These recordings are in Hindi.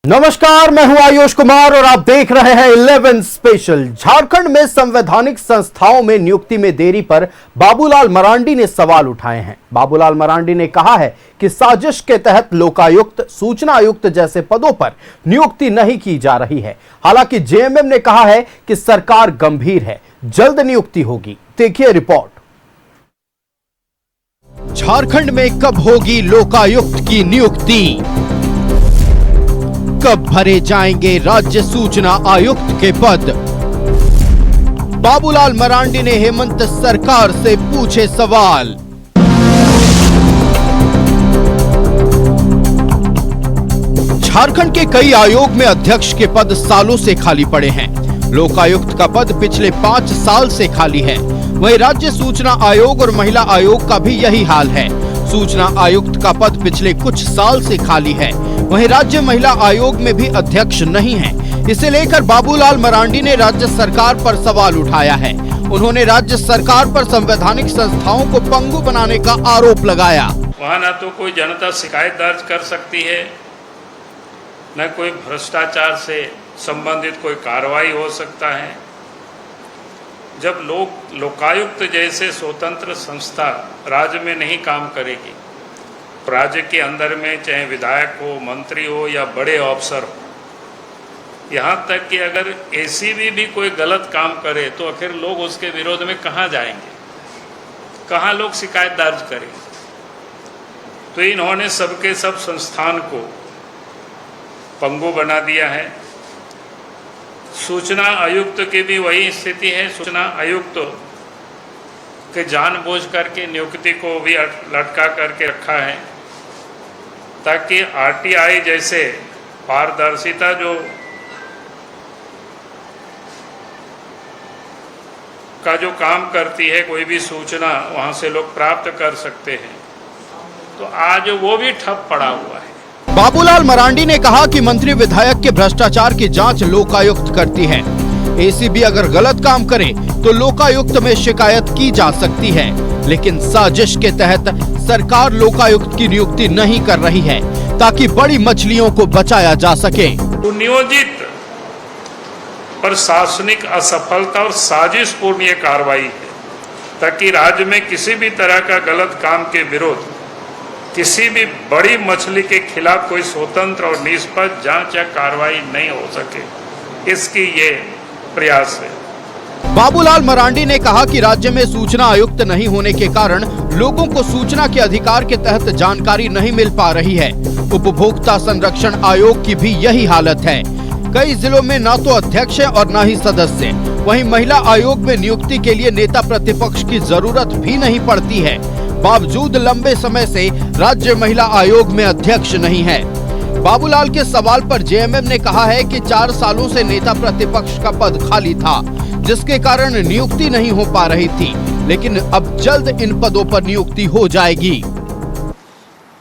नमस्कार, मैं हूं आयुष कुमार और आप देख रहे हैं 11 स्पेशल। झारखंड में संवैधानिक संस्थाओं में नियुक्ति में देरी पर बाबूलाल मरांडी ने सवाल उठाए हैं। बाबूलाल मरांडी ने कहा है कि साजिश के तहत लोकायुक्त, सूचना आयुक्त जैसे पदों पर नियुक्ति नहीं की जा रही है। हालांकि जेएमएम ने कहा है कि सरकार गंभीर है, जल्द नियुक्ति होगी। देखिए रिपोर्ट। झारखंड में कब होगी लोकायुक्त की नियुक्ति? कब भरे जाएंगे राज्य सूचना आयुक्त के पद? बाबूलाल मरांडी ने हेमंत सरकार से पूछे सवाल। झारखंड के कई आयोग में अध्यक्ष के पद सालों से खाली पड़े हैं। लोकायुक्त का पद पिछले 5 साल से खाली है। वहीं राज्य सूचना आयोग और महिला आयोग का भी यही हाल है। सूचना आयुक्त का पद पिछले कुछ साल से खाली है। वहीं राज्य महिला आयोग में भी अध्यक्ष नहीं है। इसे लेकर बाबूलाल मरांडी ने राज्य सरकार पर सवाल उठाया है। उन्होंने राज्य सरकार पर संवैधानिक संस्थाओं को पंगु बनाने का आरोप लगाया। वहाँ न तो कोई जनता शिकायत दर्ज कर सकती है, न कोई भ्रष्टाचार से संबंधित कोई कार्रवाई हो सकता है। जब लोकायुक्त जैसे स्वतंत्र संस्था राज्य में नहीं काम करेगी, राज्य के अंदर में चाहे विधायक हो, मंत्री हो या बड़े अफसर हो, यहाँ तक कि अगर एसीबी भी कोई गलत काम करे तो आखिर लोग उसके विरोध में कहाँ जाएंगे, कहाँ लोग शिकायत दर्ज करेंगे? तो इन्होंने सबके सब संस्थान को पंगु बना दिया है। सूचना आयुक्त की भी वही स्थिति है। सूचना आयुक्त के जानबूझ करके नियुक्ति को भी लटका करके रखा है ताकि आरटीआई जैसे पारदर्शिता जो का जो काम करती है, कोई भी सूचना वहां से लोग प्राप्त कर सकते हैं, तो आज वो भी ठप पड़ा हुआ है। बाबूलाल मरांडी ने कहा कि मंत्री विधायक के भ्रष्टाचार की जांच लोकायुक्त करती है। एसीबी अगर गलत काम करे तो लोकायुक्त में शिकायत की जा सकती है, लेकिन साजिश के तहत सरकार लोकायुक्त की नियुक्ति नहीं कर रही है ताकि बड़ी मछलियों को बचाया जा सके। नियोजित प्रशासनिक असफलता और साजिशपूर्ण ये कार्रवाई है ताकि राज्य में किसी भी तरह का गलत काम के विरोध, किसी भी बड़ी मछली के खिलाफ कोई स्वतंत्र और निष्पक्ष जांच या कार्रवाई नहीं हो सके, इसकी ये प्रयास है। बाबूलाल मरांडी ने कहा कि राज्य में सूचना आयुक्त नहीं होने के कारण लोगों को सूचना के अधिकार के तहत जानकारी नहीं मिल पा रही है। उपभोक्ता संरक्षण आयोग की भी यही हालत है। कई जिलों में न तो अध्यक्ष है और न ही सदस्य। वहीं महिला आयोग में नियुक्ति के लिए नेता प्रतिपक्ष की जरूरत भी नहीं पड़ती है। बावजूद लंबे समय से राज्य महिला आयोग में अध्यक्ष नहीं है। बाबूलाल के सवाल पर जेएमएम ने कहा है कि 4 सालों से नेता प्रतिपक्ष का पद खाली था, जिसके कारण नियुक्ति नहीं हो पा रही थी, लेकिन अब जल्द इन पदों पर नियुक्ति हो जाएगी।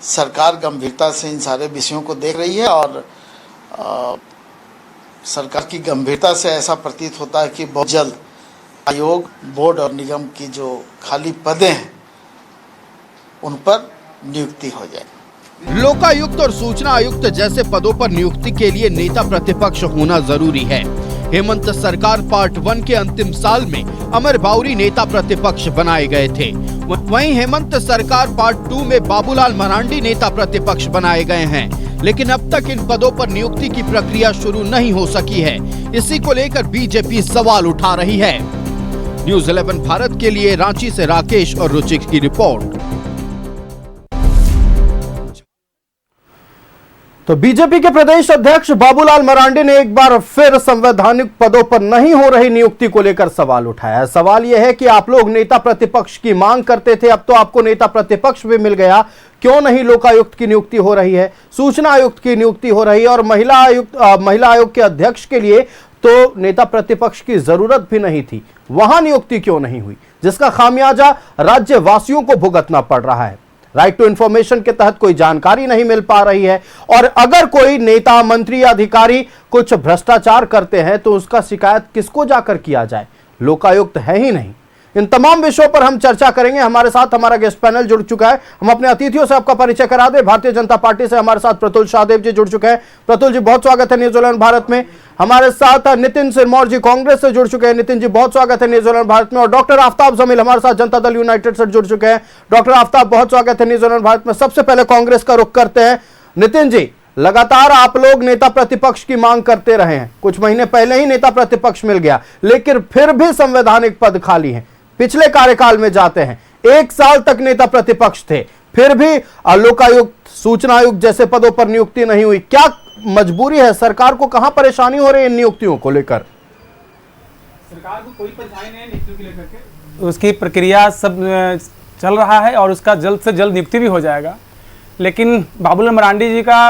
सरकार गंभीरता से इन सारे विषयों को देख रही है और सरकार की गंभीरता से ऐसा प्रतीत होता है कि बहुत जल्द आयोग, बोर्ड और निगम की जो खाली पदें हैं उन पर नियुक्ति हो जाए। लोकायुक्त और सूचना आयुक्त जैसे पदों पर नियुक्ति के लिए नेता प्रतिपक्ष होना जरूरी है। हेमंत सरकार पार्ट 1 के अंतिम साल में अमर बाउरी नेता प्रतिपक्ष बनाए गए थे। वहीं हेमंत सरकार पार्ट 2 में बाबूलाल मरांडी नेता प्रतिपक्ष बनाए गए हैं, लेकिन अब तक इन पदों पर नियुक्ति की प्रक्रिया शुरू नहीं हो सकी है। इसी को लेकर बीजेपी सवाल उठा रही है। न्यूज़ 11 भारत के लिए रांची से राकेश और रुचिक की रिपोर्ट। तो बीजेपी के प्रदेश अध्यक्ष बाबूलाल मरांडी ने एक बार फिर संवैधानिक पदों पर नहीं हो रही नियुक्ति को लेकर सवाल उठाया। सवाल यह है कि आप लोग नेता प्रतिपक्ष की मांग करते थे, अब तो आपको नेता प्रतिपक्ष भी मिल गया, क्यों नहीं लोकायुक्त की नियुक्ति हो रही है, सूचना आयुक्त की नियुक्ति हो रही है और महिला आयोग के अध्यक्ष के लिए तो नेता प्रतिपक्ष की जरूरत भी नहीं थी, वहां नियुक्ति क्यों नहीं हुई, जिसका खामियाजा राज्यवासियों को भुगतना पड़ रहा है। राइट टू इंफॉर्मेशन के तहत कोई जानकारी नहीं मिल पा रही है और अगर कोई नेता, मंत्री या अधिकारी कुछ भ्रष्टाचार करते हैं तो उसका शिकायत किसको जाकर किया जाए? लोकायुक्त है ही नहीं। इन तमाम विषयों पर हम चर्चा करेंगे। हमारे साथ हमारा गेस्ट पैनल जुड़ चुका है। हम अपने अतिथियों से आपका परिचय करा दें। भारतीय जनता पार्टी से हमारे साथ प्रतुल शाहदेव जी जुड़ चुके हैं। प्रतुल जी, बहुत स्वागत है न्यूजीलैंड भारत में। हमारे साथ नितिन सिरमौर जी कांग्रेस से जुड़ चुके हैं। नितिन जी, बहुत स्वागत है न्यूजीलैंड भारत में। और डॉक्टर आफ्ताब जमील हमारे साथ जनता दल यूनाइटेड से जुड़ चुके हैं। डॉक्टर आफ्ताब, बहुत स्वागत है न्यूजीलैंड भारत में। सबसे पहले कांग्रेस का रुख करते हैं। नितिन जी, लगातार आप लोग नेता प्रतिपक्ष की मांग करते रहे हैं। कुछ महीने पहले ही नेता प्रतिपक्ष मिल गया, लेकिन फिर भी संवैधानिक पद खाली हैं। पिछले कार्यकाल में जाते हैं, 1 साल तक नेता प्रतिपक्ष थे, फिर भी लोकायुक्त, सूचना आयुक्त जैसे पदों पर नियुक्ति नहीं हुई। क्या मजबूरी है? सरकार को कहां परेशानी हो रही है इन नियुक्तियों को लेकर? सरकार को कोई परेशानी नहीं है नियुक्तियों को लेकर के। उसकी प्रक्रिया सब चल रहा है और उसका जल्द से जल्द नियुक्ति भी हो जाएगा। लेकिन बाबूलाल मरांडी जी का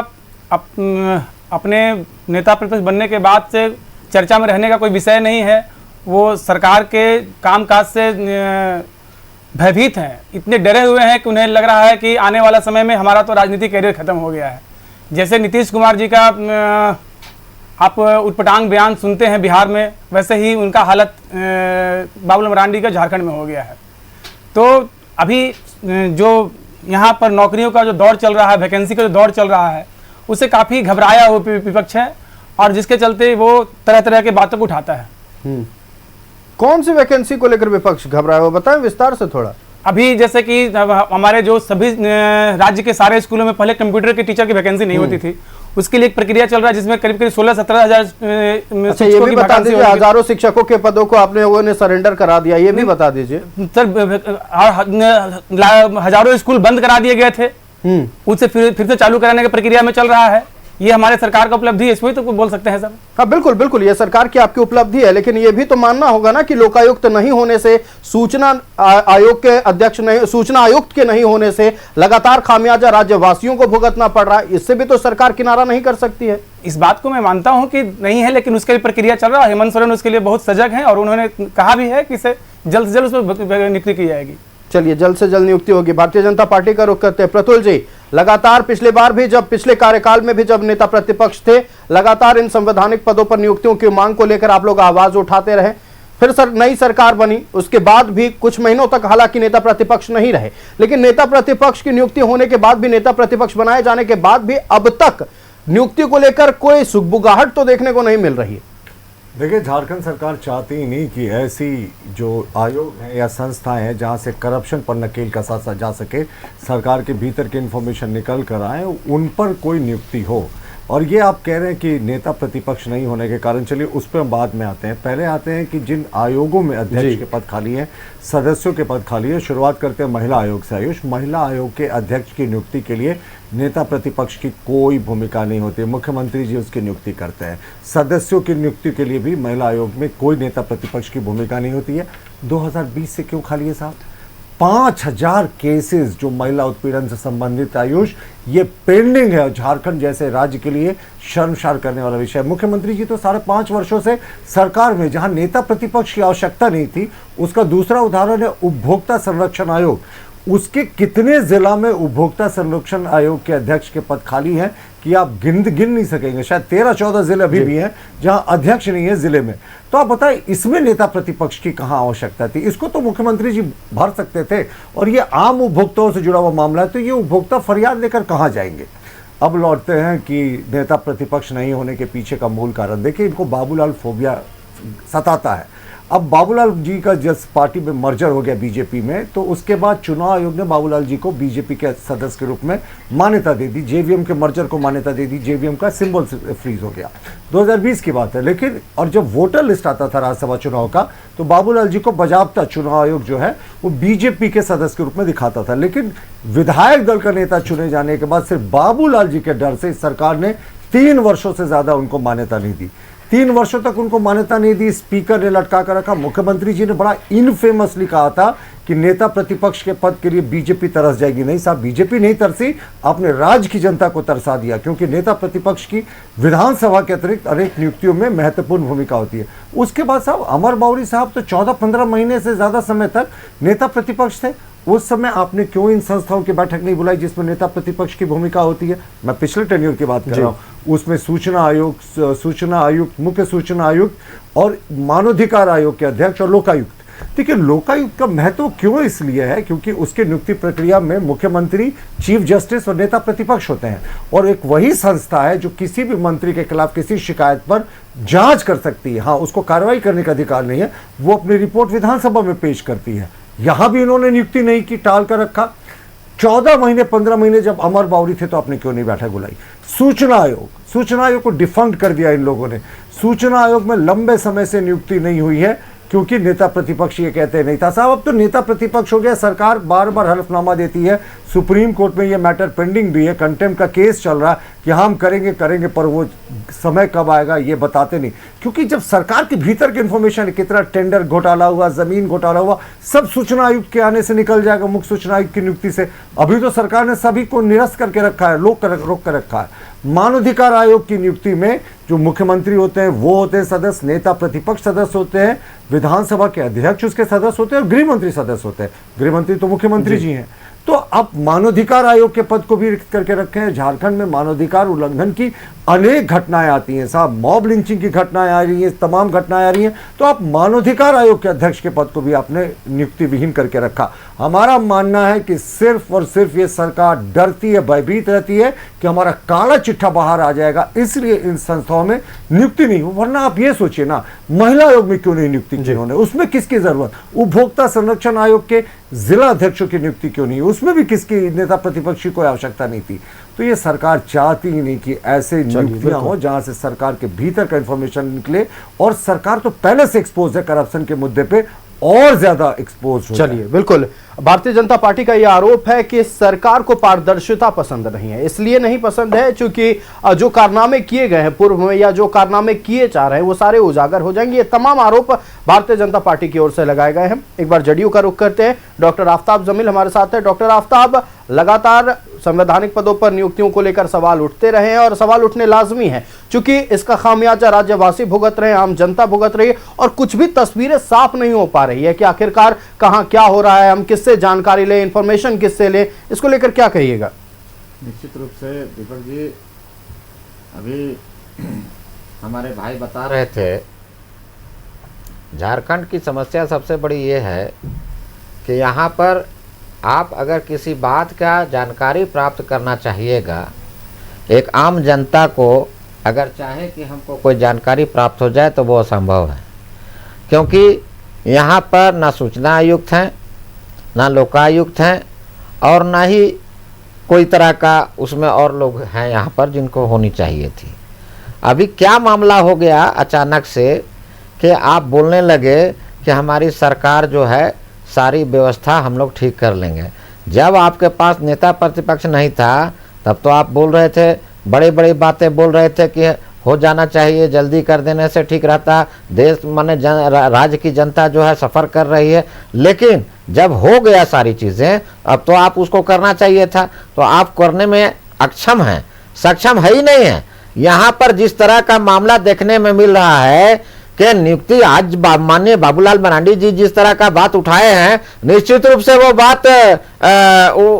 अपने नेता प्रतिपक्ष बनने के बाद से चर्चा में रहने का कोई विषय नहीं है। वो सरकार के कामकाज से भयभीत हैं, इतने डरे हुए हैं कि उन्हें लग रहा है कि आने वाला समय में हमारा तो राजनीतिक करियर खत्म हो गया है। जैसे नीतीश कुमार जी का आप उटपटांग बयान सुनते हैं बिहार में, वैसे ही उनका हालत बाबूलाल मरांडी का झारखंड में हो गया है। तो अभी जो यहाँ पर नौकरियों का जो दौर चल रहा है, वैकेंसी का जो दौर चल रहा है, उससे काफ़ी घबराया हुआ विपक्ष है और जिसके चलते वो तरह तरह के बातों को उठाता है। कौन सी वैकेंसी को लेकर विपक्ष घबराया हुआ, बताएं विस्तार से थोड़ा। अभी जैसे कि हमारे जो सभी राज्य के सारे स्कूलों में पहले कंप्यूटर के टीचर की वैकेंसी नहीं होती थी, उसके लिए एक प्रक्रिया चल रहा है जिसमें करीब करीब 16-17 हजार। अच्छा, ये भी बता दीजिए, हजारों शिक्षकों के पदों को आपने लोगों ने सरेंडर करा दिया, ये भी बता दीजिए सर। हजारों स्कूल बंद करा दिए गए थे, उससे फिर से चालू कराने की प्रक्रिया में चल रहा है। ये हमारे सरकार का उपलब्धि है, इसमें तो बोल सकते हैं सर। हाँ, बिल्कुल बिल्कुल, ये सरकार की आपकी उपलब्धि है, लेकिन ये भी तो मानना होगा ना कि लोकायुक्त नहीं होने से, सूचना आयोग के अध्यक्ष नहीं, सूचना आयुक्त के नहीं होने से लगातार खामियाजा राज्यवासियों को भुगतना पड़ रहा है। इससे भी तो सरकार किनारा नहीं कर सकती है। इस बात को मैं मानता हूं कि नहीं है, लेकिन उसके लिए प्रक्रिया चल रहा है। हेमंत सोरेन उसके लिए बहुत सजग हैं और उन्होंने कहा भी है कि इसे जल्द से जल्द उसमें नियुक्ति की जाएगी। चलिए, जल्द से जल्द नियुक्ति होगी। भारतीय जनता पार्टी का रुख करते हैं। प्रतुल जी, लगातार पिछले बार भी, जब पिछले कार्यकाल में भी जब नेता प्रतिपक्ष थे, लगातार इन संवैधानिक पदों पर नियुक्तियों की मांग को लेकर आप लोग आवाज उठाते रहे। फिर नई सरकार बनी, उसके बाद भी कुछ महीनों तक हालांकि नेता प्रतिपक्ष नहीं रहे, लेकिन नेता प्रतिपक्ष की नियुक्ति होने के बाद भी, नेता प्रतिपक्ष बनाए जाने के बाद भी अब तक नियुक्ति को लेकर कोई सुगबुगाहट तो देखने को नहीं मिल रही है। देखिए, झारखंड सरकार चाहती ही नहीं कि ऐसी जो आयोग हैं या संस्थाएं हैं जहां से करप्शन पर नकेल कसा जा सके, सरकार के भीतर की इन्फॉर्मेशन निकल कर आए, उन पर कोई नियुक्ति हो। और ये आप कह रहे हैं कि नेता प्रतिपक्ष नहीं होने के कारण, चलिए उस पर हम बाद में आते हैं। पहले आते हैं कि जिन आयोगों में अध्यक्ष के पद खाली हैं, सदस्यों के पद खाली है। शुरुआत करते हैं महिला आयोग से। आयुष, महिला आयोग के अध्यक्ष की नियुक्ति के लिए नेता प्रतिपक्ष की कोई भूमिका नहीं होती, मुख्यमंत्री जी उसकी नियुक्ति करते हैं। सदस्यों की नियुक्ति के लिए भी महिला आयोग में कोई नेता प्रतिपक्ष की भूमिका नहीं होती है। 2020 से क्यों खाली है साहब? 5000 केसेस जो महिला उत्पीड़न से संबंधित, आयुष, ये पेंडिंग है। झारखंड जैसे राज्य के लिए शर्मसार करने वाला विषय है। मुख्यमंत्री जी तो 5.5 वर्षों से सरकार में, जहां नेता प्रतिपक्ष की आवश्यकता नहीं थी, उसका दूसरा उदाहरण है उपभोक्ता संरक्षण आयोग। उसके कितने जिला में उपभोक्ता संरक्षण आयोग के अध्यक्ष के पद खाली हैं कि आप गिन नहीं सकेंगे। शायद 13-14 जिले अभी भी हैं जहां अध्यक्ष नहीं है जिले में। तो आप बताएं, इसमें नेता प्रतिपक्ष की कहां आवश्यकता थी? इसको तो मुख्यमंत्री जी भर सकते थे। और ये आम उपभोक्ताओं से जुड़ा हुआ मामला है, तो ये उपभोक्ता फरियाद लेकर कहां जाएंगे? अब लौटते हैं कि नेता प्रतिपक्ष नहीं होने के पीछे का मूल कारण। देखिए, इनको बाबूलाल फोबिया सताता है। अब बाबूलाल जी का जिस पार्टी में मर्जर हो गया बीजेपी में, तो उसके बाद चुनाव आयोग ने बाबूलाल जी को बीजेपी के सदस्य के रूप में मान्यता दे दी। जेवीएम के मर्जर को मान्यता दे दी, जेवीएम का सिंबल फ्रीज हो गया। 2020 की बात है। लेकिन और जब वोटर लिस्ट आता था राज्यसभा चुनाव का, तो बाबूलाल जी को बजाबता चुनाव आयोग जो है वो बीजेपी के सदस्य के रूप में दिखाता था। लेकिन विधायक दल का नेता चुने जाने के बाद सिर्फ बाबूलाल जी के डर से सरकार ने 3 वर्षों से ज्यादा उनको मान्यता नहीं दी। 3 वर्षों तक उनको मान्यता नहीं दी। स्पीकर ने लटका कर रखा। मुख्यमंत्री जी ने बड़ा इनफेमसली कहा था कि नेता प्रतिपक्ष के पद के लिए बीजेपी तरस जाएगी। नहीं साहब, बीजेपी नहीं तरसी, आपने राज्य की जनता को तरसा दिया। क्योंकि नेता प्रतिपक्ष की विधानसभा के अतिरिक्त अनेक नियुक्तियों में महत्वपूर्ण भूमिका होती है। उसके बाद साहब अमर बावरी साहब तो 14-15 महीने से ज्यादा समय तक नेता प्रतिपक्ष थे। उस समय आपने क्यों इन संस्थाओं की बैठक नहीं बुलाई जिसमें नेता प्रतिपक्ष की भूमिका होती है? मैं पिछले टेन्योर की बात कर रहा हूं। उसमें सूचना आयुक्त, मुख्य सूचना आयुक्त और मानवाधिकार आयोग के अध्यक्ष और लोकायुक्त, देखिए लोकायुक्त का महत्व क्यों इसलिए है क्योंकि उसके नियुक्ति प्रक्रिया में मुख्यमंत्री, चीफ जस्टिस और नेता प्रतिपक्ष होते हैं, और एक वही संस्था है जो किसी भी मंत्री के खिलाफ किसी शिकायत पर जांच कर सकती है। हाँ, उसको कार्रवाई करने का अधिकार नहीं है, वो अपनी रिपोर्ट विधानसभा में पेश करती है। यहां भी इन्होंने नियुक्ति नहीं की, टाल कर रखा। 14 महीने 15 महीने जब अमर बावरी थे तो आपने क्यों नहीं बैठक बुलाई? सूचना आयोग को डिफंक्ट कर दिया इन लोगों ने। सूचना आयोग में लंबे समय से नियुक्ति नहीं हुई है क्योंकि नेता प्रतिपक्ष ये कहते नहीं था। साहब अब तो नेता प्रतिपक्ष हो गया, सरकार बार बार हलफनामा देती है, सुप्रीम कोर्ट में ये मैटर पेंडिंग भी है, कंटेम्प्ट का केस चल रहा है कि हम करेंगे पर वो समय कब आएगा ये बताते नहीं। क्योंकि जब सरकार के भीतर की इंफॉर्मेशन, कितना टेंडर घोटाला हुआ, जमीन घोटाला हुआ, सब सूचना आयुक्त के आने से निकल जाएगा, मुख्य सूचना आयुक्त की नियुक्ति से। अभी तो सरकार ने सभी को निरस्त करके रखा है, रोक कर रखा है। मानवाधिकार आयोग की नियुक्ति में जो मुख्यमंत्री होते हैं वो होते हैं सदस्य, नेता प्रतिपक्ष सदस्य होते हैं, विधानसभा के अध्यक्ष उसके सदस्य होते हैं और गृह मंत्री सदस्य होते हैं। गृह मंत्री तो मुख्यमंत्री जी हैं। तो अब मानवाधिकार आयोग के पद को भी रिक्त करके रखे हैं। झारखंड में मानवाधिकार उल्लंघन की अनेक घटनाएं आती हैं साहब, मॉब लिंचिंग की घटनाएं आ रही हैं, तमाम घटनाएं आ रही हैं। तो आप मानवाधिकार आयोग के अध्यक्ष के पद को भी आपने नियुक्ति विहीन करके रखा। हमारा मानना है कि सिर्फ और सिर्फ ये सरकार डरती है, भयभीत रहती है कि हमारा काला चिट्ठा बाहर आ जाएगा, इसलिए इन संस्थाओं में नियुक्ति नहीं हो। वरना आप ये सोचिए ना, महिला आयोग में क्यों नहीं नियुक्ति की उन्होंने, उसमें किसकी जरूरत? उपभोक्ता संरक्षण आयोग के जिला अध्यक्षों की नियुक्ति क्यों नहीं, उसमें भी किसकी नेता प्रतिपक्षी कोई आवश्यकता नहीं थी। तो ये सरकार चाहती ही नहीं कि ऐसे नियुक्तियां हो जहां से सरकार के भीतर का इंफॉर्मेशन निकले, और सरकार तो पहले से एक्सपोज है करप्शन के मुद्दे पे, और ज्यादा एक्सपोज हो। चलिए, बिल्कुल। भारतीय जनता पार्टी का यह आरोप है कि सरकार को पारदर्शिता पसंद नहीं है। इसलिए नहीं पसंद है क्योंकि जो कारनामे किए गए हैं पूर्व में या जो कारनामे किए जा रहे हैं वो सारे उजागर हो जाएंगे। ये तमाम आरोप भारतीय जनता पार्टी की ओर से लगाए गए हैं। एक बार जदयू का रुख करते हैं। डॉक्टर आफताब जमील हमारे साथ है। डॉक्टर आफताब, लगातार संवैधानिक पदों पर नियुक्तियों को लेकर सवाल उठते रहे हैं और सवाल उठने लाजमी है क्योंकि इसका खामियाजा राज्यवासी भुगत रहे हैं, आम जनता भुगत रही है, और कुछ भी तस्वीरें साफ नहीं हो पा रही है कि आखिरकार कहां क्या हो रहा है, हम किससे जानकारी लें, इंफॉर्मेशन किससे लें, इसको लेकर क्या कहिएगा? निश्चित रूप से दीपक जी, अभी हमारे भाई बता रहे थे, झारखंड की समस्या सबसे बड़ी ये है कि यहाँ पर आप अगर किसी बात का जानकारी प्राप्त करना चाहिएगा, एक आम जनता को अगर चाहे कि हमको कोई जानकारी प्राप्त हो जाए तो वो असंभव है, क्योंकि यहाँ पर ना सूचना आयुक्त हैं, ना लोकायुक्त हैं, और ना ही कोई तरह का उसमें और लोग हैं यहाँ पर जिनको होनी चाहिए थी। अभी क्या मामला हो गया अचानक से कि आप बोलने लगे कि हमारी सरकार जो है सारी व्यवस्था हम लोग ठीक कर लेंगे। जब आपके पास नेता प्रतिपक्ष नहीं था तब तो आप बोल रहे थे, बड़ी बड़ी बातें बोल रहे थे कि हो जाना चाहिए, जल्दी कर देने से ठीक रहता, देश माने राज्य की जनता जो है सफ़र कर रही है। लेकिन जब हो गया सारी चीज़ें, अब तो आप उसको करना चाहिए था, तो आप करने में अक्षम हैं, सक्षम है ही नहीं है। यहाँ पर जिस तरह का मामला देखने में मिल रहा है कि नियुक्ति, आज माननीय बाबूलाल मरांडी जी जिस तरह का बात उठाए हैं, निश्चित रूप से वो बात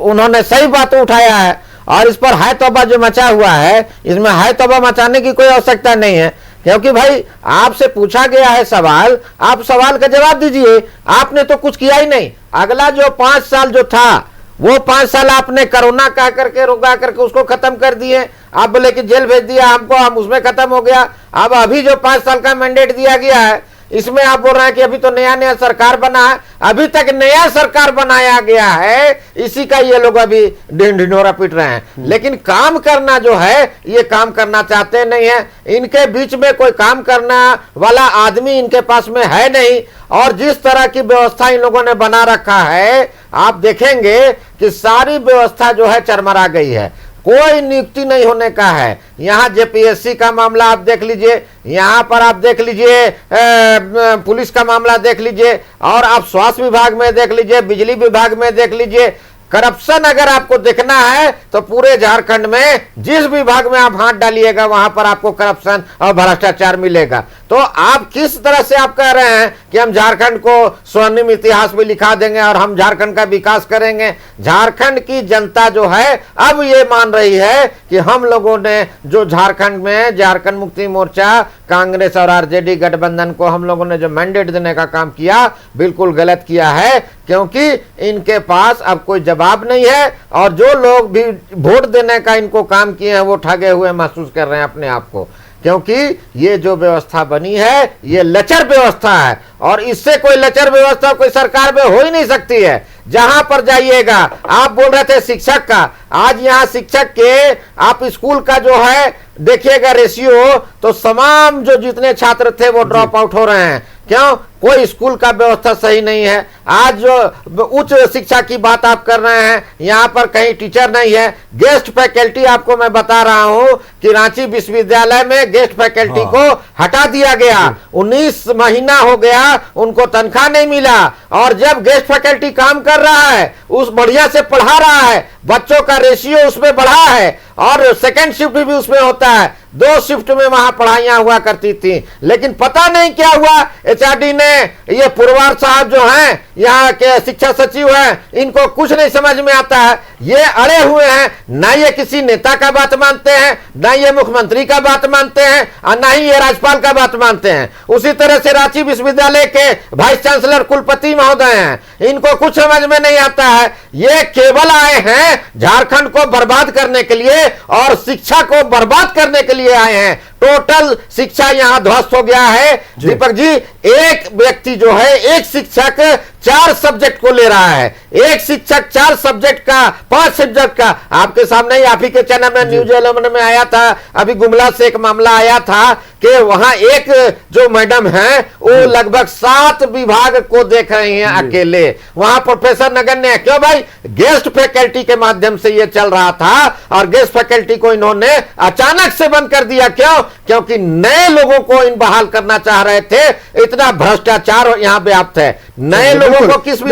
उन्होंने सही बात उठाया है, और इस पर हाय तौबा जो मचा हुआ है, इसमें हाय तौबा मचाने की कोई आवश्यकता नहीं है, क्योंकि भाई आपसे पूछा गया है सवाल, आप सवाल का जवाब दीजिए। आपने तो कुछ किया ही नहीं। अगला जो 5 साल जो था, वो 5 साल आपने कोरोना कह करके रुका करके उसको खत्म कर दिए। आप बोले कि जेल भेज दिया हमको, हम उसमें खत्म हो गया। अब अभी जो 5 साल का मैंडेट दिया गया है, इसमें आप बोल रहे हैं कि अभी तो नया नया सरकार बना है। अभी तक नया सरकार बनाया गया है, इसी का ये लोग अभी ढिंढोरा पीट रहे हैं। लेकिन काम करना जो है, ये काम करना चाहते नहीं है। इनके बीच में कोई काम करना वाला आदमी इनके पास में है नहीं, और जिस तरह की व्यवस्था इन लोगों ने बना रखा है, आप देखेंगे कि सारी व्यवस्था जो है चरमरा गई है। कोई नियुक्ति नहीं होने का है। यहाँ जेपीएससी का मामला आप देख लीजिए, यहाँ पर आप देख लीजिए पुलिस का मामला देख लीजिए, और आप स्वास्थ्य विभाग में देख लीजिए, बिजली विभाग में देख लीजिए। करप्शन अगर आपको देखना है तो पूरे झारखंड में जिस विभाग में आप हाथ डालिएगा वहां पर आपको करप्शन और भ्रष्टाचार मिलेगा। तो आप किस तरह से आप कह रहे हैं कि हम झारखंड को स्वर्णिम इतिहास में लिखा देंगे और हम झारखंड का विकास करेंगे। झारखंड की जनता जो है अब ये मान रही है कि हम लोगों ने जो झारखंड में झारखंड मुक्ति मोर्चा, कांग्रेस और आरजेडी गठबंधन को हम लोगों ने जो मैंडेट देने का काम किया बिल्कुल गलत किया है, क्योंकि इनके पास अब कोई जवाब नहीं है और जो लोग भी वोट देने का इनको काम किए हैं वो ठगे हुए महसूस कर रहे हैं अपने आप को, क्योंकि ये जो व्यवस्था बनी है ये लचर व्यवस्था है और इससे कोई लचर व्यवस्था कोई सरकार में हो ही नहीं सकती है। जहां पर जाइएगा, आप बोल रहे थे शिक्षक का, आज यहाँ शिक्षक के आप स्कूल का जो है देखिएगा रेशियो, तो तमाम जो जितने छात्र थे वो ड्रॉप आउट हो रहे हैं। क्यों? कोई स्कूल का व्यवस्था सही नहीं है। आज जो उच्च शिक्षा की बात आप कर रहे हैं, यहाँ पर कहीं टीचर नहीं है। गेस्ट फैकल्टी आपको मैं बता रहा हूँ कि रांची विश्वविद्यालय में गेस्ट फैकल्टी को हटा दिया गया। 19 महीना हो गया उनको तनख्वाह नहीं मिला, और जब गेस्ट फैकल्टी काम कर रहा है, उस बढ़िया से पढ़ा रहा है, बच्चों का रेशियो उसमें बढ़ा है और सेकंड शिफ्ट भी उसमें होता है। 2 शिफ्ट में वहां पढ़ाइयां हुआ करती थी, लेकिन पता नहीं क्या हुआ, एचआरडी ने, ये पुरवार साहब जो हैं यहाँ के शिक्षा सचिव हैं, इनको कुछ नहीं समझ में आता है। ये अड़े हुए हैं, ना ये किसी नेता का बात मानते हैं, ना ये मुख्यमंत्री का बात मानते हैं और ना ही ये राज्यपाल का बात मानते हैं। उसी तरह से रांची विश्वविद्यालय के वाइस चांसलर कुलपति महोदय हैं, इनको कुछ समझ में नहीं आता है। ये केवल आए हैं झारखंड को बर्बाद करने के लिए और शिक्षा को बर्बाद करने के लिए आए हैं। टोटल शिक्षा यहां ध्वस्त हो गया है दीपक जी। एक व्यक्ति जो है, एक शिक्षक 4 सब्जेक्ट को ले रहा है, एक शिक्षक 4 सब्जेक्ट का, 5 सब्जेक्ट का। आपके सामने ही आप ही के चैनल में न्यूज 11 में आया था, अभी गुमला से एक मामला आया था कि वहां एक जो मैडम है वो लगभग 7 विभाग को देख रही हैं अकेले। वहां प्रोफेसर नगण्य है। क्यों भाई? गेस्ट फैकल्टी के माध्यम से ये चल रहा था और गेस्ट फैकल्टी को इन्होंने अचानक से बंद कर दिया। क्यों? क्योंकि नए लोगों को इन बहाल करना चाह रहे थे। इतना भ्रष्टाचार यहाँ व्याप्त है। नए लोगों को किस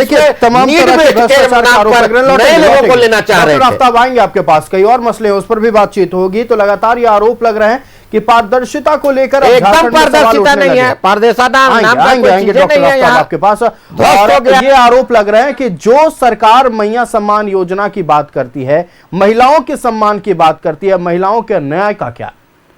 तमाम नए लोगों को लेना चाह रहे थे। आफ्ताब आएंगे आपके पास, कई और मसले हैं, उस पर भी बातचीत होगी। तो लगातार ये आरोप लग रहे हैं कि पारदर्शिता को लेकर एकदम पारदर्शिता नहीं है। पारदर्शिता नाम डॉक्टर आफ्ताब आपके पास। और ये आरोप लग रहे हैं कि जो सरकार मैया सम्मान योजना की बात करती है, महिलाओं के सम्मान की बात करती है, महिलाओं के न्याय का क्या?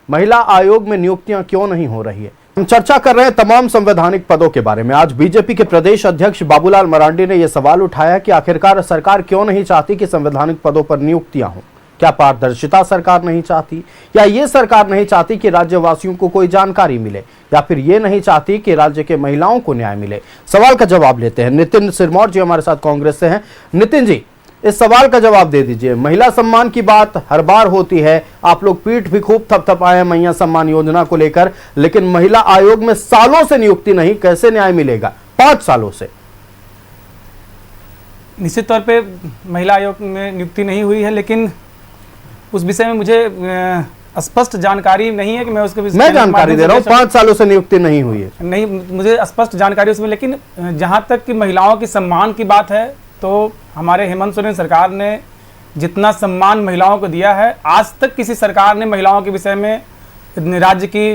महिला आयोग में नियुक्तियां क्यों नहीं हो रही है? हम चर्चा कर रहे हैं तमाम संवैधानिक पदों के बारे में। आज बीजेपी के प्रदेश अध्यक्ष बाबूलाल मरांडी ने यह सवाल उठाया कि आखिरकार सरकार क्यों नहीं चाहती कि संवैधानिक पदों पर नियुक्तियां हों? क्या पारदर्शिता सरकार नहीं चाहती, या ये सरकार नहीं चाहती कि राज्यवासियों को कोई जानकारी मिले, या फिर ये नहीं चाहती कि राज्य के महिलाओं को न्याय मिले? सवाल का जवाब लेते हैं। नितिन सिरमौर जी हमारे साथ कांग्रेस से हैं। नितिन जी, इस सवाल का जवाब दे दीजिए। महिला सम्मान की बात हर बार होती है, आप लोग पीठ भी खूब थपथपाए हैं मैया सम्मान योजना को लेकर, लेकिन महिला आयोग में सालों से नियुक्ति नहीं, कैसे न्याय मिलेगा? 5 सालों से। निश्चित तौर पे महिला आयोग में नियुक्ति नहीं हुई है, लेकिन उस विषय में मुझे स्पष्ट जानकारी नहीं है कि मैं उसके विषय में जानकारी दे रहा हूँ। 5 सालों से नियुक्ति नहीं हुई है, नहीं मुझे स्पष्ट जानकारी उसमें। लेकिन जहाँ तक कि महिलाओं की सम्मान की बात है, तो हमारे हेमंत सोरेन सरकार ने जितना सम्मान महिलाओं को दिया है, आज तक किसी सरकार ने महिलाओं के विषय में, राज्य की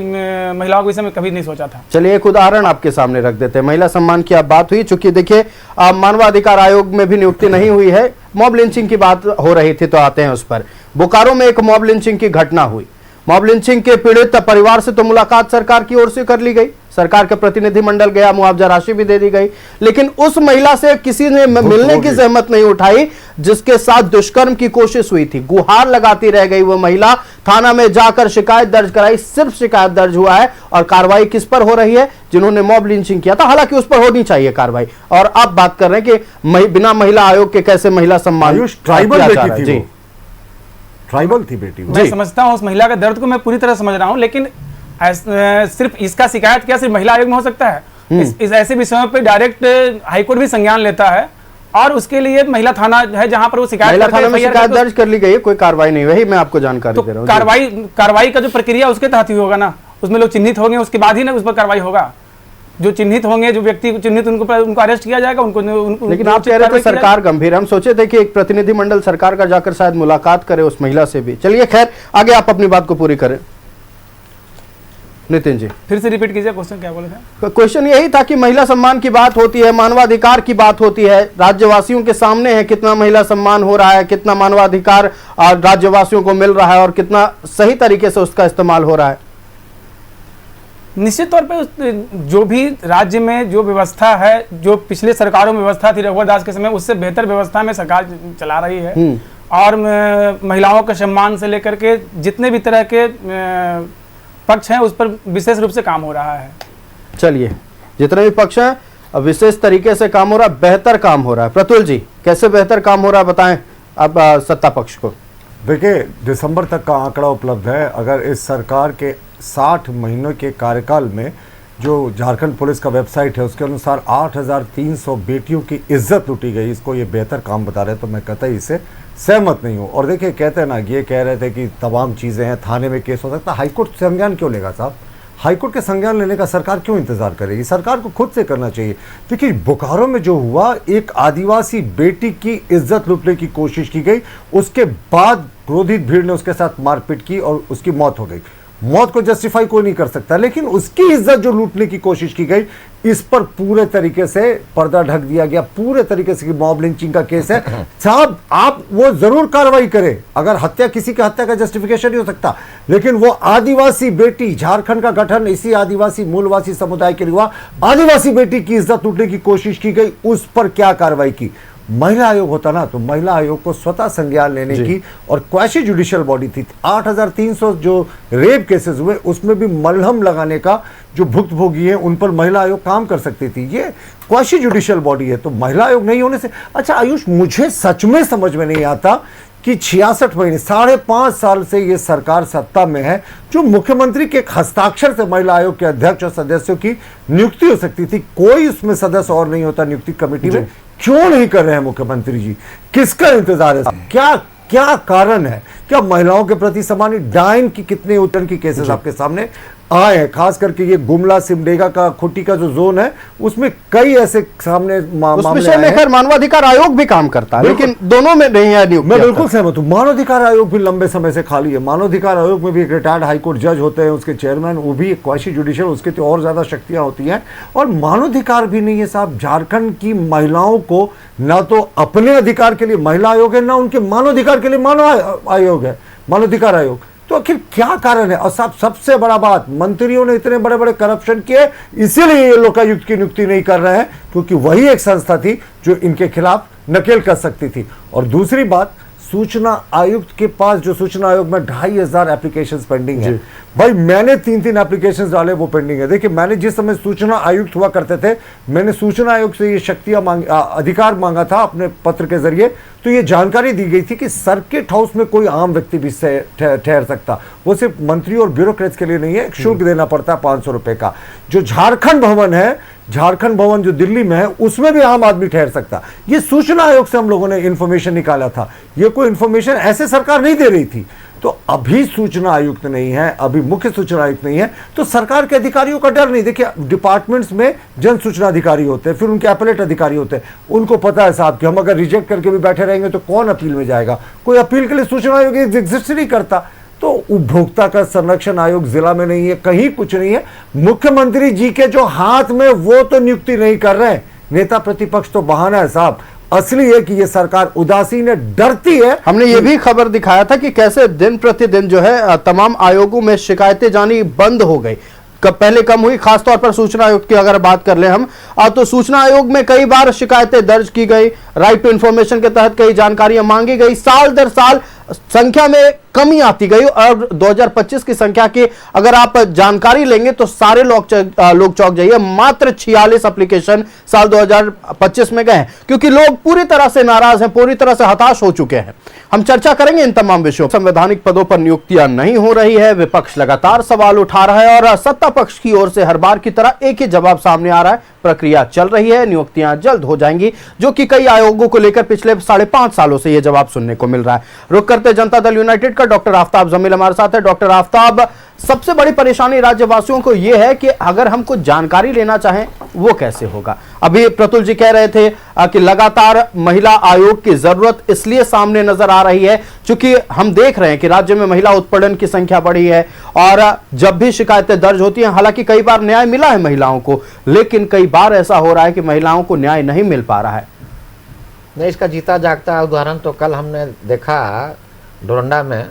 महिलाओं के विषय में कभी नहीं सोचा था। चलिए एक उदाहरण आपके सामने रख देते हैं। महिला सम्मान की आप बात हुई, चूंकि देखिए मानवाधिकार आयोग में भी नियुक्ति नहीं हुई है, मॉब लिंचिंग की बात हो रही थी, तो आते हैं उस पर। बोकारो में एक मॉब लिंचिंग की घटना हुई। मॉब लिंचिंग के पीड़ित परिवार से तो मुलाकात सरकार की ओर से कर ली गई, सरकार का प्रतिनिधिमंडल गया, मुआवजा राशि भी दे दी गई, लेकिन उस महिला से किसी ने मिलने की जहमत नहीं उठाई जिसके साथ दुष्कर्म की कोशिश हुई थी। गुहार लगाती रह गई वो महिला, थाना में जाकर शिकायत दर्ज कराई, सिर्फ शिकायत दर्ज हुआ है। और कार्रवाई किस पर हो रही है? जिन्होंने मॉब लिंचिंग किया था, हालांकि उस पर होनी चाहिए कार्रवाई। और अब बात कर रहे हैं कि बिना महिला आयोग के कैसे महिला सम्मान? ट्राइबल थी बेटी। मैं समझता हूँ उस महिला के दर्द को, मैं पूरी तरह समझ रहा हूँ, लेकिन सिर्फ इसका शिकायत क्या सिर्फ महिला आयोग में हो सकता है? इस ऐसे विषयों पे डायरेक्ट हाईकोर्ट भी संज्ञान लेता है, और उसके लिए महिला थाना है जहां पर वो शिकायत दर्ज कर ली गई है, कोई कार्रवाई नहीं। वही मैं आपको जानकारी दे रहा हूँ। कार्रवाई का जो प्रक्रिया उसके तहत ही होगा ना, उसमें लोग चिन्हित होंगे, उसके बाद ही ना उस पर कार्रवाई होगा। जो चिन्हित होंगे, जो व्यक्ति चिन्हित, उनको अरेस्ट किया जाएगा। उनको लेकिन आप कह रहे थे सरकार गंभीर। हम सोचे थे कि एक प्रतिनिधिमंडल सरकार का जाकर शायद मुलाकात करे उस महिला से भी। चलिए खैर, आगे आप अपनी बात को पूरी करें। नितिन जी फिर से रिपीट कीजिए, क्वेश्चन क्या बोले थे? क्वेश्चन यही था कि महिला सम्मान की बात होती है, मानवाधिकार की बात होती है, राज्यवासियों के सामने है कितना महिला सम्मान हो रहा है, कितना मानवाधिकार राज्यवासियों को मिल रहा है और कितना सही तरीके से उसका इस्तेमाल हो रहा है। निश्चित तौर पे जो भी राज्य में जो व्यवस्था है, जो पिछले सरकारों में व्यवस्था थी रघुवर दास के समय, उससे बेहतर व्यवस्था में सरकार चला रही है। और महिलाओं के सम्मान से लेकर के जितने भी तरह के पक्ष हैं उस पर विशेष रूप से काम हो रहा है। चलिए, जितने भी पक्ष हैं विशेष तरीके से काम हो रहा है, बेहतर काम हो रहा है। प्रतुल जी, कैसे बेहतर काम हो रहा है बताएं अब सत्ता पक्ष को। देखिए, दिसंबर तक का आंकड़ा उपलब्ध है। अगर इस सरकार के 60 महीनों के कार्यकाल में जो झारखंड पुलिस का वेबसाइट है उसके अनुसार 8,300 बेटियों की इज्जत लूटी गई, इसको ये बेहतर काम बता रहे हैं, तो मैं कतई इससे सहमत नहीं हूँ। और देखिए, कहते हैं ना, ये कह रहे थे कि तमाम चीज़ें हैं, थाने में केस हो सकता है, हाईकोर्ट संज्ञान क्यों लेगा साहब? हाईकोर्ट के संज्ञान लेने का सरकार क्यों इंतजार करेगी? सरकार को खुद से करना चाहिए। देखिए, बोकारो में जो हुआ, एक आदिवासी बेटी की इज्जत लूटने की कोशिश की गई, उसके बाद क्रोधित भीड़ ने उसके साथ मारपीट की और उसकी मौत हो गई। मौत को जस्टिफाई कोई नहीं कर सकता, लेकिन उसकी इज्जत जो लूटने की कोशिश की गई, इस पर पूरे तरीके से पर्दा ढक दिया गया, पूरे तरीके से मॉब लिंचिंग का केस है। साहब, आप वो जरूर कार्रवाई करें, अगर हत्या किसी का हत्या का जस्टिफिकेशन नहीं हो सकता, लेकिन वो आदिवासी बेटी, झारखंड का गठन इसी आदिवासी मूलवासी समुदाय के लिए हुआ, आदिवासी बेटी की इज्जत लूटने की कोशिश की गई, उस पर क्या कार्रवाई की? महिला आयोग होता ना तो महिला आयोग को स्वतः संज्ञान लेने की, और क्वासी जुडिशियल बॉडी थी। 8,300 जो रेप केसेस हुए उसमें भी मलहम लगाने का जो भुक्तभोगी है उन पर महिला आयोग काम कर सकती थी। ये क्वासी जुडिशियल बॉडी है, तो महिला आयोग नहीं होने से। अच्छा आयुष, मुझे सच में समझ में नहीं आता कि 66 महीने, 5.5 साल से ये सरकार सत्ता में है, जो मुख्यमंत्री के हस्ताक्षर से महिला आयोग के अध्यक्ष और सदस्यों की नियुक्ति हो सकती थी, कोई उसमें सदस्य और नहीं होता नियुक्ति कमेटी में। क्यों नहीं कर रहे हैं मुख्यमंत्री जी? किसका इंतजार है? क्या कारण है? क्या महिलाओं के प्रति सम्मान? डाइन की कितने उत्तरण की केसेस आपके सामने आए हैं, खास करके ये गुमला सिमडेगा का खुट्टी का जो जोन है उसमें कई ऐसे सामने उस विषय में खैर मानवाधिकार आयोग भी काम करता है, लेकिन दोनों में नहीं है नियुक्ति। मैं बिल्कुल सहमत हूँ, मानवाधिकार आयोग भी लंबे समय से खाली है। मानवाधिकार आयोग में भी एक रिटायर्ड हाईकोर्ट जज होते हैं, उसके चेयरमैन, वो भी क्वासी जुडिशियल, उसके तो और ज्यादा शक्तियां होती हैं, और मानवाधिकार भी नहीं है साहब। झारखंड की महिलाओं को ना तो अपने अधिकार के लिए महिला आयोग है, ना उनके मानवाधिकार के लिए मानव आयोग है, मानवाधिकार आयोग। तो आखिर क्या कारण है? और सबसे बड़ा बात, मंत्रियों ने इतने बड़े बड़े करप्शन किए, इसीलिए ये लोकायुक्त की नियुक्ति नहीं कर रहे हैं, क्योंकि वही एक संस्था थी जो इनके खिलाफ नकेल कर सकती थी। और दूसरी बात, सूचना आयुक्त के पास, जो सूचना आयोग में 2,500 एप्लीकेशंस पेंडिंग है। भाई, मैंने 3-3 एप्लीकेशंस डाले, वो पेंडिंग है। देखिए, मैंने जिस समय सूचना आयुक्त हुआ करते थे, मैंने सूचना आयोग से ये शक्तियां अधिकार मांगा था अपने पत्र के जरिए, तो ये जानकारी दी गई थी कि सर्किट हाउस में कोई आम व्यक्ति भी ठहर सकता, वो सिर्फ मंत्री और ब्यूरोक्रेट्स के लिए नहीं है, शुल्क देना पड़ता है 500 रुपए का। जो झारखंड भवन है, झारखंड भवन जो दिल्ली में है, उसमें भी आम आदमी ठहर सकता। ये सूचना आयोग से हम लोगों ने इंफॉर्मेशन निकाला था, ये कोई इंफॉर्मेशन ऐसे सरकार नहीं दे रही थी। तो अभी सूचना आयुक्त नहीं है, अभी मुख्य सूचना आयुक्त नहीं है, तो सरकार के अधिकारियों का डर नहीं। देखिए, डिपार्टमेंट्स में जन सूचना अधिकारी होते हैं, फिर उनके अपीलेट अधिकारी होते हैं, उनको पता है साहब कि हम अगर रिजेक्ट करके भी बैठे रहेंगे तो कौन अपील में जाएगा, कोई अपील के लिए सूचना आयोग एग्जिस्ट नहीं करता। तो उपभोक्ता का संरक्षण आयोग जिला में नहीं है, कहीं कुछ नहीं है। मुख्यमंत्री जी के जो हाथ में, वो तो नियुक्ति नहीं कर रहे हैं, नेता प्रतिपक्ष तो बहाना है साहब। असली है कि ये सरकार उदासीन है, डरती है। हमने ये भी खबर दिखाया था कि कैसे दिन प्रतिदिन जो है तमाम आयोगों में शिकायतें जानी बंद हो गई, पहले कम हुई, खासतौर पर सूचना आयोग की अगर बात कर ले हम, तो सूचना आयोग में कई बार शिकायतें दर्ज की गई, राइट टू इंफॉर्मेशन के तहत कई जानकारियां मांगी गई, साल दर साल संख्या में कमी आती गई। और 2025 की संख्या की अगर आप जानकारी लेंगे तो सारे लोग चौंक जाइए, मात्र 46 एप्लीकेशन साल 2025 में गए हैं, क्योंकि लोग पूरी तरह से नाराज हैं, पूरी तरह से हताश हो चुके हैं। हम चर्चा करेंगे इन तमाम विषयों। संवैधानिक पदों पर नियुक्तियां नहीं हो रही है, विपक्ष लगातार सवाल उठा रहा है, और सत्ता पक्ष की ओर से हर बार की तरह एक ही जवाब सामने आ रहा है, प्रक्रिया चल रही है, नियुक्तियां जल्द हो जाएंगी, जो कि कई आयोगों को लेकर पिछले 5.5 सालों से यह जवाब सुनने को मिल रहा है। रुक करते जनता दल यूनाइटेड का लेकर डॉक्टर आफ्ताब जमील हमारे साथ है। डॉक्टर आफ्ताब, सबसे बड़ी परेशानी राज्यवासियों को यह है कि अगर हम कुछ जानकारी लेना चाहें वो कैसे होगा। अभी प्रतुल जी कह रहे थे कि लगातार महिला आयोग की जरूरत इसलिए सामने नजर आ रही है क्योंकि हम देख रहे हैं कि राज्य में महिला उत्पीड़न की संख्या बढ़ी है और जब भी शिकायतें दर्ज होती हैं, हालांकि कई बार न्याय मिला है महिलाओं को, लेकिन कई बार ऐसा हो रहा है कि महिलाओं को न्याय नहीं मिल पा रहा है। नहीं, इसका जीता जागता उदाहरण तो कल हमने देखा डोरंडा में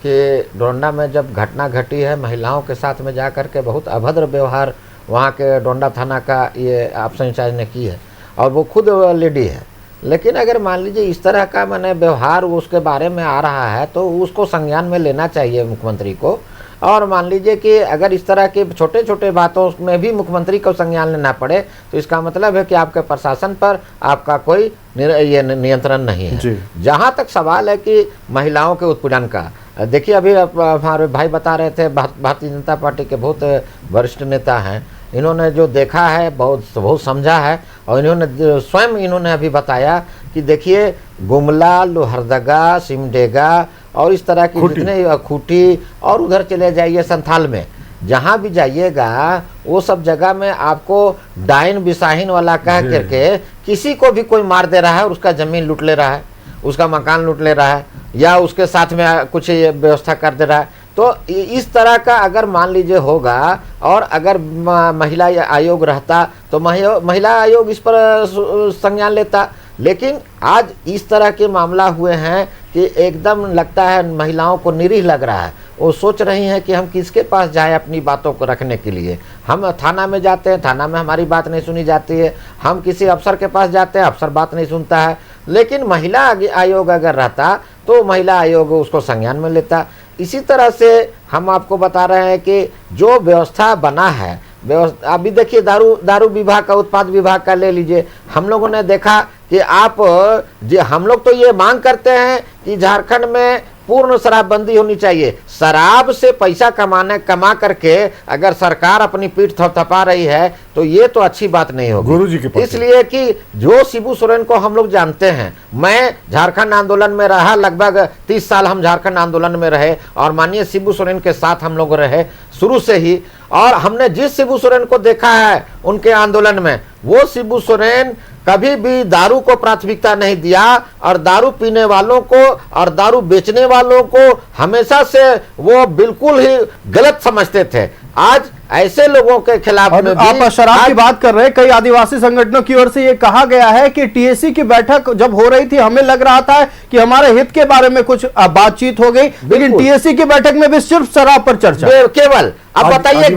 कि डोरंडा में जब घटना घटी है, महिलाओं के साथ में जा कर के बहुत अभद्र व्यवहार वहाँ के डोरंडा थाना का ये ऑप्शन इंचार्ज ने की है और वो खुद लेडी है। लेकिन अगर मान लीजिए इस तरह का मैंने व्यवहार उसके बारे में आ रहा है तो उसको संज्ञान में लेना चाहिए मुख्यमंत्री को। और मान लीजिए कि अगर इस तरह के छोटे छोटे बातों में भी मुख्यमंत्री को संज्ञान लेना पड़े तो इसका मतलब है कि आपके प्रशासन पर आपका कोई ये नियंत्रण नहीं है। जहां तक सवाल है कि महिलाओं के उत्पीड़न का, देखिए अभी हमारे भाई बता रहे थे, भारतीय जनता पार्टी के बहुत वरिष्ठ नेता हैं, इन्होंने जो देखा है बहुत समझा है और इन्होंने स्वयं इन्होंने अभी बताया कि देखिए गुमला, लोहरदगा, सिमडेगा और इस तरह की जितने खूटी और उधर चले जाइए संथाल में, जहाँ भी जाइएगा वो सब जगह में आपको डाइन बिसाहिन वाला कह करके किसी को भी कोई मार दे रहा है और उसका ज़मीन लूट ले रहा है, उसका मकान लूट ले रहा है या उसके साथ में कुछ व्यवस्था कर दे रहा है। तो इस तरह का अगर मान लीजिए होगा और अगर महिला आयोग रहता तो महिला आयोग इस पर संज्ञान लेता। लेकिन आज इस तरह के मामला हुए हैं कि एकदम लगता है महिलाओं को निरीह लग रहा है, वो सोच रही हैं कि हम किसके पास जाएं अपनी बातों को रखने के लिए। हम थाना में जाते हैं, थाना में हमारी बात नहीं सुनी जाती है, हम किसी अफसर के पास जाते हैं, अफसर बात नहीं सुनता है। लेकिन महिला आयोग अगर रहता तो महिला आयोग उसको संज्ञान में लेता। इसी तरह से हम आपको बता रहे हैं कि जो व्यवस्था बना है, अभी देखिए दारू विभाग का, उत्पाद विभाग का ले लीजिए, हम लोगों ने देखा कि हम लोग तो ये मांग करते हैं कि झारखंड में पूर्ण शराबबंदी होनी चाहिए। शराब से पैसा कमा करके अगर सरकार अपनी पीठ थपथपा रही है तो ये तो अच्छी बात नहीं होगी गुरुजी की। इसलिए कि जो शिबू सोरेन को हम लोग जानते हैं, मैं झारखंड आंदोलन में रहा, लगभग 30 साल हम झारखंड आंदोलन में रहे और माननीय शिबू सोरेन के साथ हम लोग रहे शुरू से ही, और हमने जिस शिबू सोरेन को देखा है उनके आंदोलन में, वो शिबू सोरेन कभी भी दारू को प्राथमिकता नहीं दिया और दारू पीने वालों को और दारू बेचने वालों को हमेशा से वो बिल्कुल ही गलत समझते थे। आज ऐसे लोगों के खिलाफ में भी आप शराब की बात कर रहे हैं, कई आदिवासी संगठनों की ओर से ये कहा गया है कि टीएसी की बैठक जब हो रही थी हमें लग रहा था कि हमारे हित के बारे में कुछ बातचीत हो गई, लेकिन टीएसी की बैठक में भी सिर्फ शराब पर चर्चा केवल। अब बताइए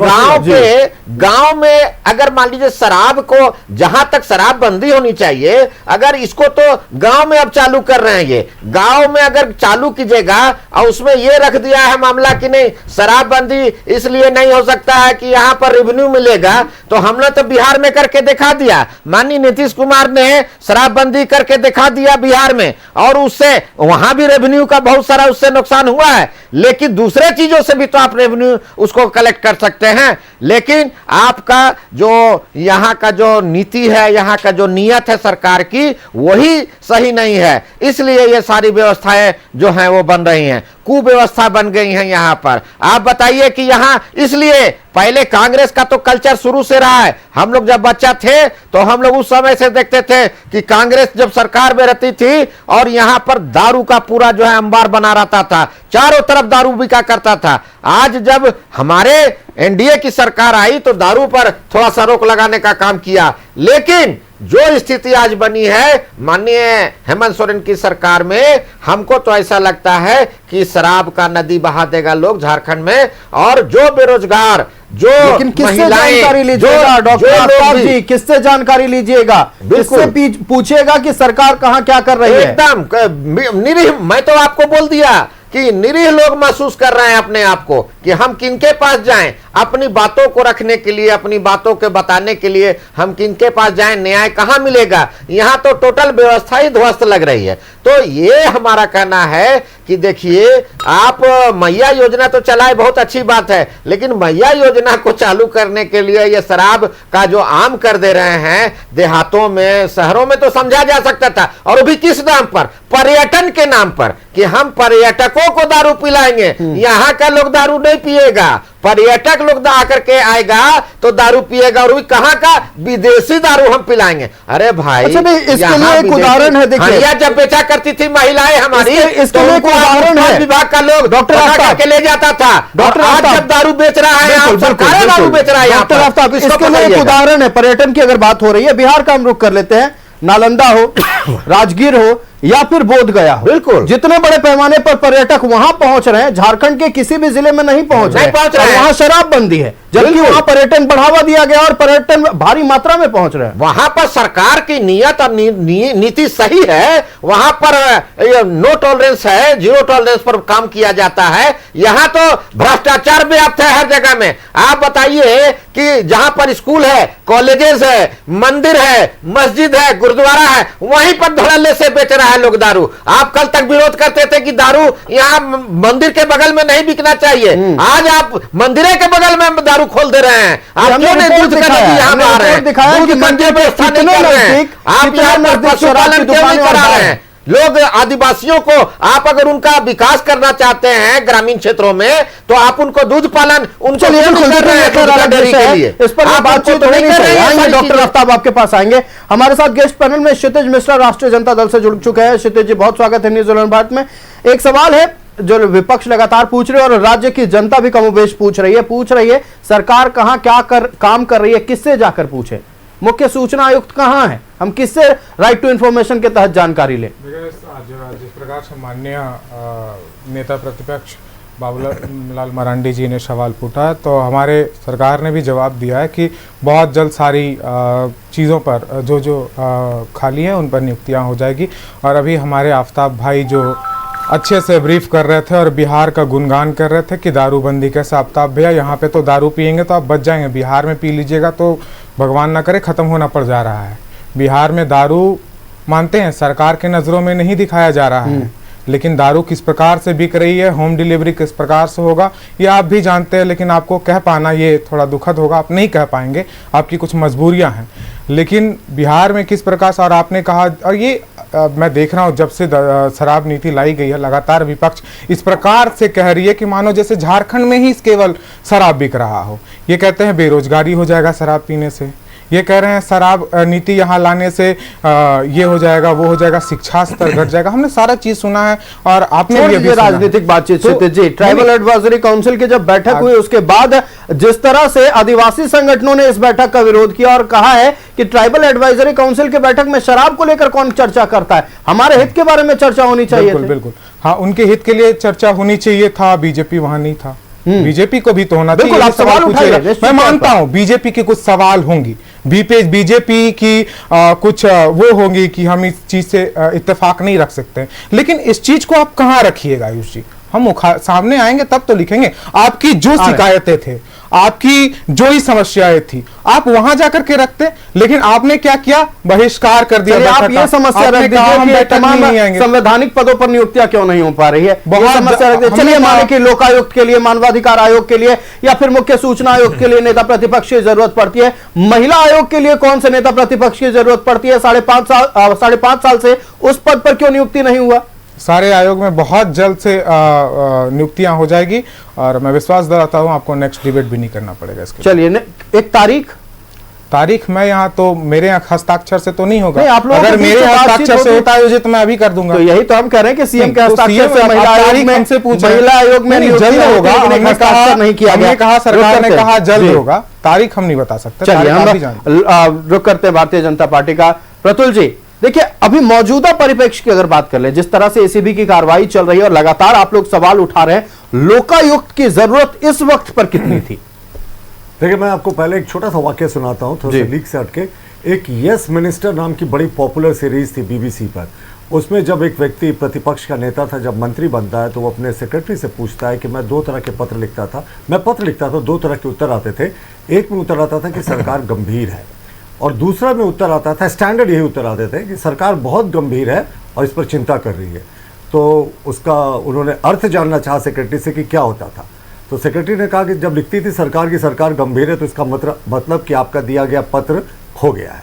गांव में अगर मान लीजिए शराब को, जहां तक शराबबंदी होनी चाहिए, अगर इसको तो गांव में अब चालू कर रहे हैं, ये गांव में अगर चालू कीजिएगा और उसमें ये रख दिया है मामला कि नहीं शराबबंदी इसलिए नहीं हो सकता है कि यहाँ पर रेवेन्यू मिलेगा, तो हमने तो बिहार में करके दिखा दिया। माननीय नीतीश कुमार ने शराबबंदी करके दिखा दिया बिहार में और उससे वहां भी रेवेन्यू का बहुत सारा उससे नुकसान हुआ है, लेकिन दूसरे चीजों से भी तो आप रेवेन्यू उसको कलेक्ट कर सकते हैं। लेकिन आपका जो यहाँ का जो नीति है, यहाँ का जो नियत है सरकार की, वही सही नहीं है, इसलिए ये सारी व्यवस्थाएं जो हैं वो बन रही हैं, कुव्यवस्था बन गई हैं यहाँ पर। आप बताइए कि यहाँ इसलिए पहले कांग्रेस का तो कल्चर शुरू से रहा है, हम लोग जब बच्चा थे तो हम लोग उस समय से देखते थे कि कांग्रेस जब सरकार में रहती थी और यहाँ पर दारू का पूरा जो है अंबार बना रहता था, चारों तरफ दारू बिका करता था। आज जब हमारे एनडीए की सरकार आई तो दारू पर थोड़ा सा रोक लगाने का काम किया, लेकिन जो स्थिति आज बनी है माननीय हेमंत सोरेन की सरकार में, हमको तो ऐसा लगता है कि शराब का नदी बहा देगा लोग झारखंड में। और जो बेरोजगार, जो लेकिन किससे जानकारी लीजिएगा डॉक्टर आफ्ताब जी, किससे जानकारी लीजिएगा, किससे पूछेगा कि सरकार कहां क्या कर रही है? एकदम निरीह, मैं तो आपको बोल दिया कि निरीह लोग महसूस कर रहे हैं अपने आप को कि हम किनके पास जाएं, अपनी बातों को रखने के लिए, अपनी बातों के बताने के लिए हम किनके पास जाएं, न्याय कहां मिलेगा? यहां तो टोटल व्यवस्था ही ध्वस्त लग रही है। तो ये हमारा कहना है कि देखिए, आप मैया योजना तो चलाए, बहुत अच्छी बात है, लेकिन मैया योजना को चालू करने के लिए ये शराब का जो आम कर दे रहे हैं देहातों में, शहरों में तो समझा जा सकता था, और भी किस नाम पर? पर्यटन के नाम पर, कि हम पर्यटकों को दारू पिलाएंगे। यहाँ का लोग दारू नहीं पिएगा, पर्यटक लोग आकर के आएगा तो दारू पिएगा, और भी कहाँ का? विदेशी दारू हम पिलाएंगे। अरे भाई, अच्छा भाई, इसके लिए एक उदाहरण है, देखिए हरिया जब बेचा करती थी महिलाएं हमारी, इसके लिए एक उदाहरण है, विभाग का लोग डॉक्टर के ले जाता था। डॉक्टर आज जब दारू बेच रहा है, आप सरकार दारू बेच रहा है यहाँ पर। डॉक्टर, इसके लिए एक उदाहरण है, पर्यटन की अगर बात हो रही है, बिहार का हम रुख कर लेते हैं। नालंदा हो, राजगीर हो, या फिर बोध गया हो, बिल्कुल जितने बड़े पैमाने पर पर्यटक वहां पहुंच रहे हैं, झारखंड के किसी भी जिले में नहीं पहुंच रहे हैं। वहां शराबबंदी है, जबकि वहां पर्यटन बढ़ावा दिया गया और पर्यटन भारी मात्रा में पहुंच रहे हैं। वहां पर सरकार की नियत और नीति सही है, वहां पर नो टॉलरेंस है, जीरो टॉलरेंस पर काम किया जाता है। यहां तो भ्रष्टाचार व्याप्त है हर जगह में। आप बताइए कि जहां पर स्कूल है, कॉलेजेस है, मंदिर है, मस्जिद है, गुरुद्वारा है, वहीं पर धड़ल्ले से बेच रहा है लोग दारू। आप कल तक विरोध करते थे कि दारू यहाँ मंदिर के बगल में नहीं बिकना चाहिए, आज आप मंदिर के बगल में दारू खोल दे रहे हैं। आप क्यों नहीं दूध का नदी यहाँ आ रहे हैं? दूध का व्यवस्था नहीं कर रहे हैं। आप यहाँ पर पशुपालन क्यों नहीं करा रहे हैं? लोग आदिवासियों को, आप अगर उनका विकास करना चाहते हैं ग्रामीण क्षेत्रों में, तो आप उनको दूध पालन, उनके लिए कर रहे हैं। इस पर बातचीत नहीं कर रहे हैं। डॉक्टर आफ्ताब आपके पास आएंगे। हमारे साथ गेस्ट पैनल में क्षितिज मिश्रा राष्ट्रीय जनता दल से जुड़ चुके हैं। क्षितिज जी, बहुत स्वागत है न्यूज़ 11 भारत में। एक सवाल है जो विपक्ष लगातार पूछ रहे हैं और राज्य की जनता भी कमोबेश पूछ रही है, सरकार कहां क्या काम कर रही है, किससे जाकर पूछे? मुख्य सूचना आयुक्त कहां है? हम किससे राइट टू इंफॉर्मेशन के तहत जानकारी लें? जिस प्रकार से माननीय नेता प्रतिपक्ष बाबूलाल मरांडी जी ने सवाल पूछा, तो हमारे सरकार ने भी जवाब दिया है कि बहुत जल्द सारी चीज़ों पर जो खाली हैं उन पर नियुक्तियां हो जाएगी। और अभी हमारे आफ्ताब भाई जो अच्छे से ब्रीफ कर रहे थे और बिहार का गुणगान कर रहे थे कि दारूबंदी कैसे। आफ्ताब भैया, यहाँ पे तो दारू पियेंगे तो आप बच जाएंगे, बिहार में पी लीजिएगा तो भगवान ना करे ख़त्म होना पड़ जा रहा है। बिहार में दारू, मानते हैं सरकार के नज़रों में नहीं दिखाया जा रहा है, लेकिन दारू किस प्रकार से बिक रही है, होम डिलीवरी किस प्रकार से होगा, ये आप भी जानते हैं, लेकिन आपको कह पाना ये थोड़ा दुखद होगा, आप नहीं कह पाएंगे, आपकी कुछ मजबूरियां हैं। लेकिन बिहार में किस प्रकार से, और आपने कहा, और ये मैं देख रहा हूँ जब से शराब नीति लाई गई है, लगातार विपक्ष इस प्रकार से कह रही है कि मानो जैसे झारखंड में ही केवल शराब बिक रहा हो। ये कहते हैं बेरोजगारी हो जाएगा शराब पीने से, ये कह रहे हैं शराब नीति यहाँ लाने से ये हो जाएगा, वो हो जाएगा, शिक्षा स्तर घट जाएगा। हमने सारा चीज सुना है और आपने भी राजनीतिक बातचीत तो, जी, ट्राइबल एडवाइजरी काउंसिल की जब बैठक हुई उसके बाद जिस तरह से आदिवासी संगठनों ने इस बैठक का विरोध किया और कहा है कि ट्राइबल एडवाइजरी काउंसिल की बैठक में शराब को लेकर कौन चर्चा करता है, हमारे हित के बारे में चर्चा होनी चाहिए। बिल्कुल, हाँ, उनके हित के लिए चर्चा होनी चाहिए था, बीजेपी वहां नहीं था। बीजेपी को भी तो होना चाहिए। आप सवाल पूछिएगा, मैं मानता हूं बीजेपी की कुछ सवाल होंगी, बीजेपी की कुछ वो होंगी कि हम इस चीज से इत्तेफाक नहीं रख सकते, लेकिन इस चीज को आप कहां रखिएगा आयुष जी? हम सामने आएंगे तब तो लिखेंगे। आपकी जो शिकायतें थे, आपकी जो ही समस्याएं थी, आप वहां जाकर के रखते, लेकिन आपने क्या किया? बहिष्कार कर दिया। आप ये समस्या रख दीजिए कि तमाम संवैधानिक पदों पर नियुक्तियां क्यों नहीं हो पा रही है, बहुत समस्या रख दीजिए। चलिए माने कि लोकायुक्त के लिए, मानवाधिकार आयोग के लिए, या फिर मुख्य सूचना आयोग के लिए नेता प्रतिपक्ष की जरूरत पड़ती है। महिला आयोग के लिए कौन से नेता प्रतिपक्ष की जरूरत पड़ती है? 5.5 साल से उस पद पर क्यों नियुक्ति नहीं हुआ? सारे आयोग में बहुत जल्द से नियुक्तियां हो जाएगी और मैं विश्वास दिलाता हूं आपको नेक्स्ट डिबेट भी नहीं करना पड़ेगा इसके। चलिए, एक तारीख मैं यहाँ तो मेरे हस्ताक्षर से तो नहीं होगा, नहीं, अगर मेरे हस्ताक्षर से होता है तो मैं अभी कर दूंगा। तो यही तो हम कह रहे हैं कि सीएम के हस्ताक्षर से महिला आयोग में जल्द होगा। नहीं किया, हमने कहा, सरकार ने कहा जल्द होगा, तारीख हम नहीं बता सकते। चलिए, हम रुक करते हैं भारतीय जनता पार्टी का। प्रतुल जी, देखिए, अभी मौजूदा परिप्रेक्ष्य की अगर बात कर ले, जिस तरह से एसीबी की कार्रवाई चल रही है और लगातार आप लोग सवाल उठा रहे हैं, लोकायुक्त की जरूरत इस वक्त पर कितनी थी? देखिए, मैं आपको पहले एक छोटा सा वाक्य सुनाता हूं, थोड़ा सा लीक से हटके। एक यस मिनिस्टर नाम की बड़ी पॉपुलर सीरीज थी बीबीसी पर, उसमें जब एक व्यक्ति प्रतिपक्ष का नेता था, जब मंत्री बनता है तो वो अपने सेक्रेटरी से पूछता है कि मैं 2 तरह के पत्र लिखता था, 2 तरह के उत्तर आते थे। एक में उत्तर आता था कि सरकार गंभीर है, और दूसरा में उत्तर आता था, स्टैंडर्ड यही उत्तर आते थे कि सरकार बहुत गंभीर है और इस पर चिंता कर रही है। तो उसका उन्होंने अर्थ जानना चाहा सेक्रेटरी से कि क्या होता था। तो सेक्रेटरी ने कहा कि जब लिखती थी सरकार की सरकार गंभीर है तो इसका मतलब कि आपका दिया गया पत्र खो गया है,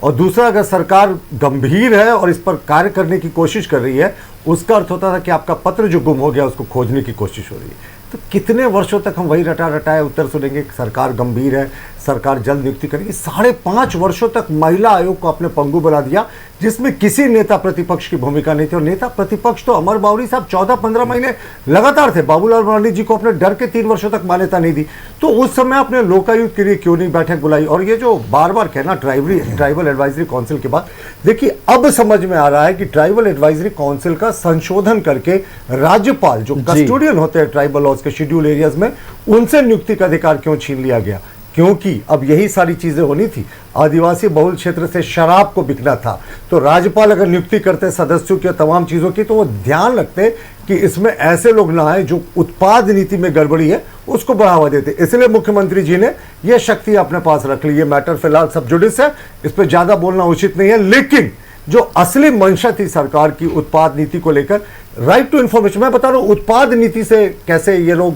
और दूसरा अगर सरकार गंभीर है और इस पर कार्य करने की कोशिश कर रही है, उसका अर्थ होता था कि आपका पत्र जो गुम हो गया उसको खोजने की कोशिश हो रही है। तो कितने वर्षों तक हम वही रटाए उत्तर सुनेंगे कि सरकार गंभीर है, सरकार जल्द नियुक्ति करेगी। 5.5 वर्षों तक महिला आयोग को अपने पंगु बना दिया, जिसमें किसी नेता प्रतिपक्ष की भूमिका नहीं थी। और नेता प्रतिपक्ष तो अमर बावरी साहब 14-15 महीने लगातार थे। बाबूलाल मरांडी जी को अपने डर के 3 वर्षों तक मान्यता नहीं दी, तो उस समय अपने लोकायुक्त के लिए क्यों नहीं बैठक बुलाई। और ये जो बार बार कहना ट्राइबल एडवाइजरी काउंसिल के बाद, देखिए अब समझ में आ रहा है कि ट्राइबल एडवाइजरी काउंसिल का संशोधन करके राज्यपाल जो कस्टोडियन होते हैं ट्राइबल लॉज के शेड्यूल एरियाज में, उनसे नियुक्ति का अधिकार क्यों छीन लिया गया। क्योंकि अब यही सारी चीजें होनी थी। आदिवासी बहुल क्षेत्र से शराब को बिकना था, तो राज्यपाल अगर नियुक्ति करते सदस्यों की तमाम चीजों की, तो वो ध्यान रखते कि इसमें ऐसे लोग ना आए जो उत्पाद नीति में गड़बड़ी है उसको बढ़ावा देते। इसलिए मुख्यमंत्री जी ने यह शक्ति अपने पास रख ली। ये मैटर फिलहाल सब जुडिस है, इस पर ज्यादा बोलना उचित नहीं है। लेकिन जो असली मंशा थी सरकार की उत्पाद नीति को लेकर, राइट टू इन्फॉर्मेशन, मैं बता रहा हूं उत्पाद नीति से कैसे ये लोग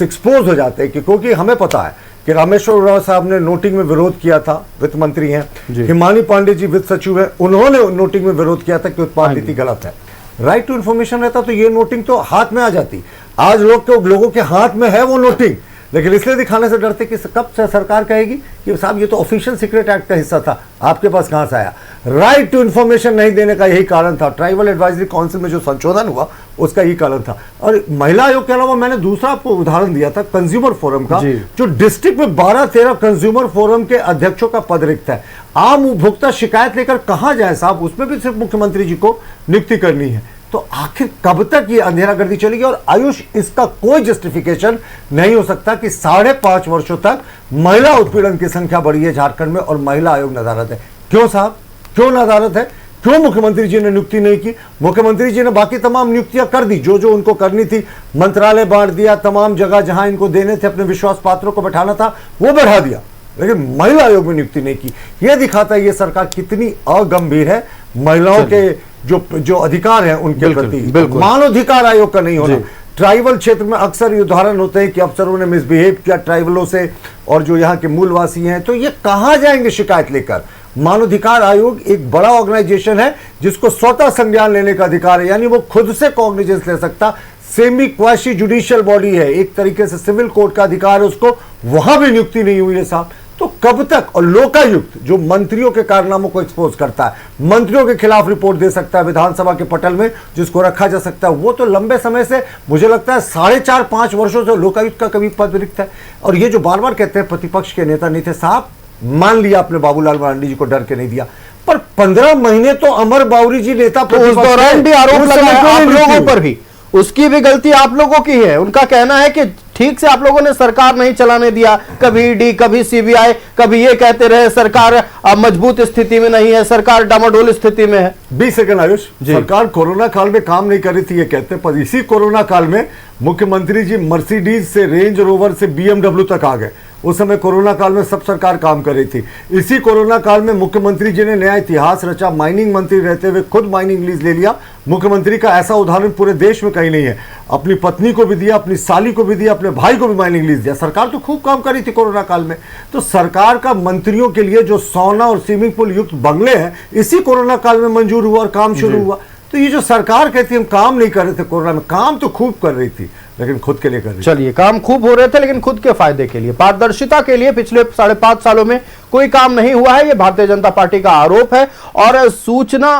एक्सपोज हो जाते हैं, क्योंकि हमें पता है कि रामेश्वर उरांव साहब ने नोटिंग में विरोध किया था, वित्त मंत्री हैं, हिमानी पांडे जी वित्त सचिव हैं, उन्होंने नोटिंग में विरोध किया था कि उत्पाद नीति गलत है। राइट टू इन्फॉर्मेशन रहता तो ये नोटिंग तो हाथ में आ जाती। आज लोगों के हाथ में है वो नोटिंग, लेकिन इसलिए दिखाने से डरते कि कब सरकार कहेगी कि साहब ये तो ऑफिशियल सीक्रेट एक्ट का हिस्सा था, आपके पास कहां से आया। राइट टू इन्फॉर्मेशन नहीं देने का यही कारण था। ट्राइबल एडवाइजरी काउंसिल में जो संशोधन हुआ उसका यही कारण था। और महिला आयोग के अलावा मैंने दूसरा आपको उदाहरण दिया था कंज्यूमर फोरम का, जो डिस्ट्रिक्ट में 12-13 कंज्यूमर फोरम के अध्यक्षों का पद रिक्त है। आम उपभोक्ता शिकायत लेकर कहां जाए साहब, उसमें भी सिर्फ मुख्यमंत्री जी को नियुक्ति करनी है। तो आखिर कब तक ये अंधेरागर्दी चलेगी। और आयुष, इसका कोई जस्टिफिकेशन नहीं हो सकता कि 5.5 वर्षों तक महिला उत्पीड़न की संख्या बढ़ी है झारखंड में और महिला आयोग नदारत है। क्यों साहब, क्यों नदारत है, क्यों मुख्यमंत्री जी ने नियुक्ति नहीं की। मुख्यमंत्री जी ने बाकी तमाम नियुक्तियां कर दी जो जो उनको करनी थी, मंत्रालय बांट दिया, तमाम जगह जहां इनको देने थे, अपने विश्वास पात्रों को बैठाना था वो बढ़ा दिया, लेकिन महिला आयोग में नियुक्ति नहीं की। यह दिखाता है ये सरकार कितनी अगंभीर है महिलाओं के जो अधिकार हैं उनके प्रति। मानवाधिकार आयोग का नहीं होना। ट्राइबल क्षेत्र में अक्सर ये उदाहरण होते हैं कि अफसरों ने मिसबिहेव किया ट्राइबलों से, और जो यहाँ के मूलवासी हैं, तो ये कहां जाएंगे शिकायत लेकर। मानवाधिकार आयोग एक बड़ा ऑर्गेनाइजेशन है जिसको स्वतः संज्ञान लेने का अधिकार है, यानी वो खुद से कॉग्निजेंस ले सकता। सेमी क्वासी जुडिशियल बॉडी है, एक तरीके से सिविल कोर्ट का अधिकार है उसको, वहां भी नियुक्ति नहीं हुई है साहब। तो कब तक। और लोकायुक्त जो मंत्रियों के कारनामों को एक्सपोज करता है, मंत्रियों के खिलाफ रिपोर्ट दे सकता है विधानसभा के पटल में, जिसको रखा जा सकता है, वो तो लंबे समय से, मुझे लगता है 4.5-5 वर्षों से लोकायुक्त का कभी पद रिक्त है। और ये जो बार बार कहते हैं प्रतिपक्ष के नेता नहीं थे साहब, मान लिया आपने बाबूलाल मरांडी जी को डर के नहीं दिया, पर 15 महीने तो अमर बावरी जी नेता, तो उस दौरान भी आरोप लगा है आप लोगों पर भी, उसकी भी गलती आप लोगों की है। उनका कहना है कि ठीक से आप लोगों ने सरकार नहीं चलाने दिया, कभी ईडी, कभी सीबीआई, कभी ये कहते रहे सरकार मजबूत स्थिति में नहीं है, सरकार डामाडोल स्थिति में है। 20 सेकंड आयुष, सरकार कोरोना काल में काम नहीं कर रही थी ये कहते, पर इसी कोरोना काल में मुख्यमंत्री जी मर्सिडीज से, रेंज रोवर से BMW तक आ गए। उस समय कोरोना काल में सब सरकार काम कर रही थी। इसी कोरोना काल में मुख्यमंत्री जी ने नया इतिहास रचा, माइनिंग मंत्री रहते हुए खुद माइनिंग लीज ले लिया। मुख्यमंत्री का ऐसा उदाहरण पूरे देश में कहीं नहीं है। अपनी पत्नी को भी दिया, अपनी साली को भी दिया, अपने भाई को भी माइनिंग लीज दिया। सरकार तो खूब काम कर रही थी कोरोना काल में। तो सरकार का मंत्रियों के लिए जो सौना और स्विमिंग पूल युक्त बंगले हैं, इसी कोरोना काल में मंजूर हुआ और काम शुरू हुआ। तो ये जो सरकार कहती है हम काम नहीं कर रहे थे कोरोना में, काम तो खूब कर रही थी, लेकिन खुद के लिए कर रही थी। चलिए, काम खूब हो रहे थे लेकिन खुद के फायदे के लिए, पारदर्शिता के लिए पिछले 5.5 सालों में कोई काम नहीं हुआ है, ये भारतीय जनता पार्टी का आरोप है। और सूचना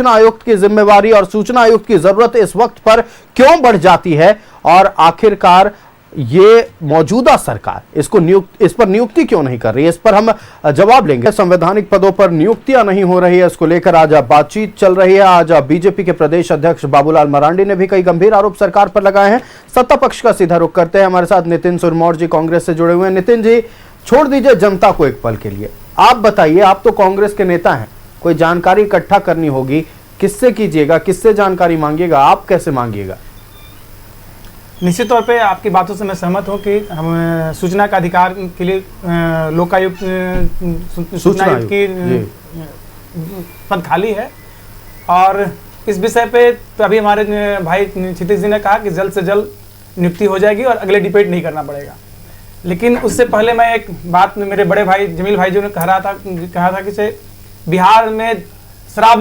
आयुक्त की जिम्मेवारी और सूचना आयुक्त की जरूरत इस वक्त पर क्यों बढ़ जाती है, और आखिरकार ये मौजूदा सरकार इस पर नियुक्ति क्यों नहीं कर रही है, इस पर हम जवाब लेंगे। संवैधानिक पदों पर नियुक्तियां नहीं हो रही है, इसको लेकर आज बातचीत चल रही है। आज बीजेपी के प्रदेश अध्यक्ष बाबूलाल मरांडी ने भी कई गंभीर आरोप सरकार पर लगाए हैं। सत्ता पक्ष का सीधा रुख करते हैं, हमारे साथ नितिन सुरमौर जी कांग्रेस से जुड़े हुए हैं। नितिन जी, छोड़ दीजिए जनता को एक पल के लिए, आप बताइए, आप तो कांग्रेस के नेता हैं, कोई जानकारी इकट्ठा करनी होगी किससे कीजिएगा, किससे जानकारी मांगिएगा, आप कैसे मांगिएगा? निश्चित तौर पे आपकी बातों से मैं सहमत हूं कि हम सूचना का अधिकार के लिए लोकायुक्त सूचना आयुक्त की पद खाली है, और इस विषय पे तो अभी हमारे भाई क्षितिज जी ने कहा कि जल्द से जल्द नियुक्ति हो जाएगी और अगले डिबेट नहीं करना पड़ेगा। लेकिन उससे पहले मैं एक बात मेरे बड़े भाई जमील भाई जो ने कहा था कि से बिहार में शराब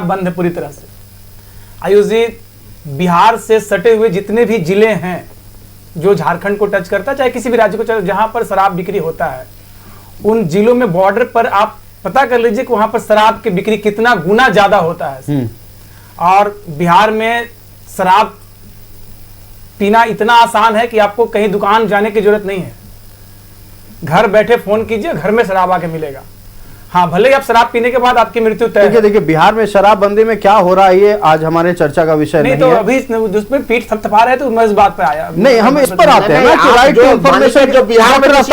बंद है पूरी तरह से। आयुष जी, बिहार से सटे हुए जितने भी जिले हैं जो झारखंड को टच करता है, चाहे किसी भी राज्य को जहां पर शराब बिक्री होता है, उन जिलों में बॉर्डर पर आप पता कर लीजिए कि वहां पर शराब की बिक्री कितना गुना ज्यादा होता है। और बिहार में शराब पीना इतना आसान है कि आपको कहीं दुकान जाने की जरूरत नहीं है, घर बैठे फोन कीजिए, घर में शराब आके मिलेगा। हाँ, भले ही आप शराब पीने के बाद आपकी मृत्यु तय है। देखिए बिहार में शराबबंदी में क्या हो रहा है ये आज हमारे चर्चा का विषय नहीं तो है। अभी उसमें पीठ थपथपा रहे तो मैं इस बात पे आया। नहीं, हम इस पर आते हैं ना कि राइट टू इंफॉर्मेशन जो बिहार में डॉक्टर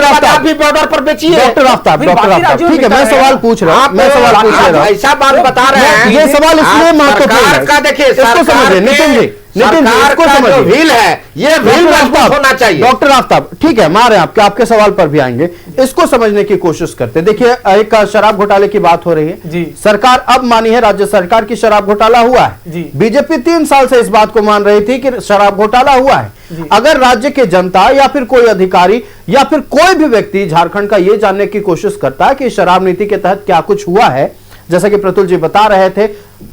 आफ्ताब भी बॉर्डर पर बेचिए। डॉक्टर आफ्ताब ठीक है, मैं सवाल पूछ रहा हूँ, ऐसा बात बता रहे हैं। ये सवाल इसलिए महत्वपूर्ण है, देखिए इसको समझिए नितिन जी, इसको समझिए, व्हील है ये व्हील मजबूत होना चाहिए। डॉक्टर आफ्ताब ठीक है, मारे आपके सवाल पर भी आएंगे, इसको समझने की कोशिश करते। देखिए एक शराब घोटाले की बात हो रही है जी। सरकार अब मानी है राज्य सरकार की शराब घोटाला हुआ है। बीजेपी 3 साल से इस बात को मान रही थी कि शराब घोटाला हुआ है। अगर राज्य की जनता या फिर कोई अधिकारी या फिर कोई भी व्यक्ति झारखंड का यह जानने की कोशिश करता है कि शराब नीति के तहत क्या कुछ हुआ है, जैसा कि प्रतुल जी बता रहे थे,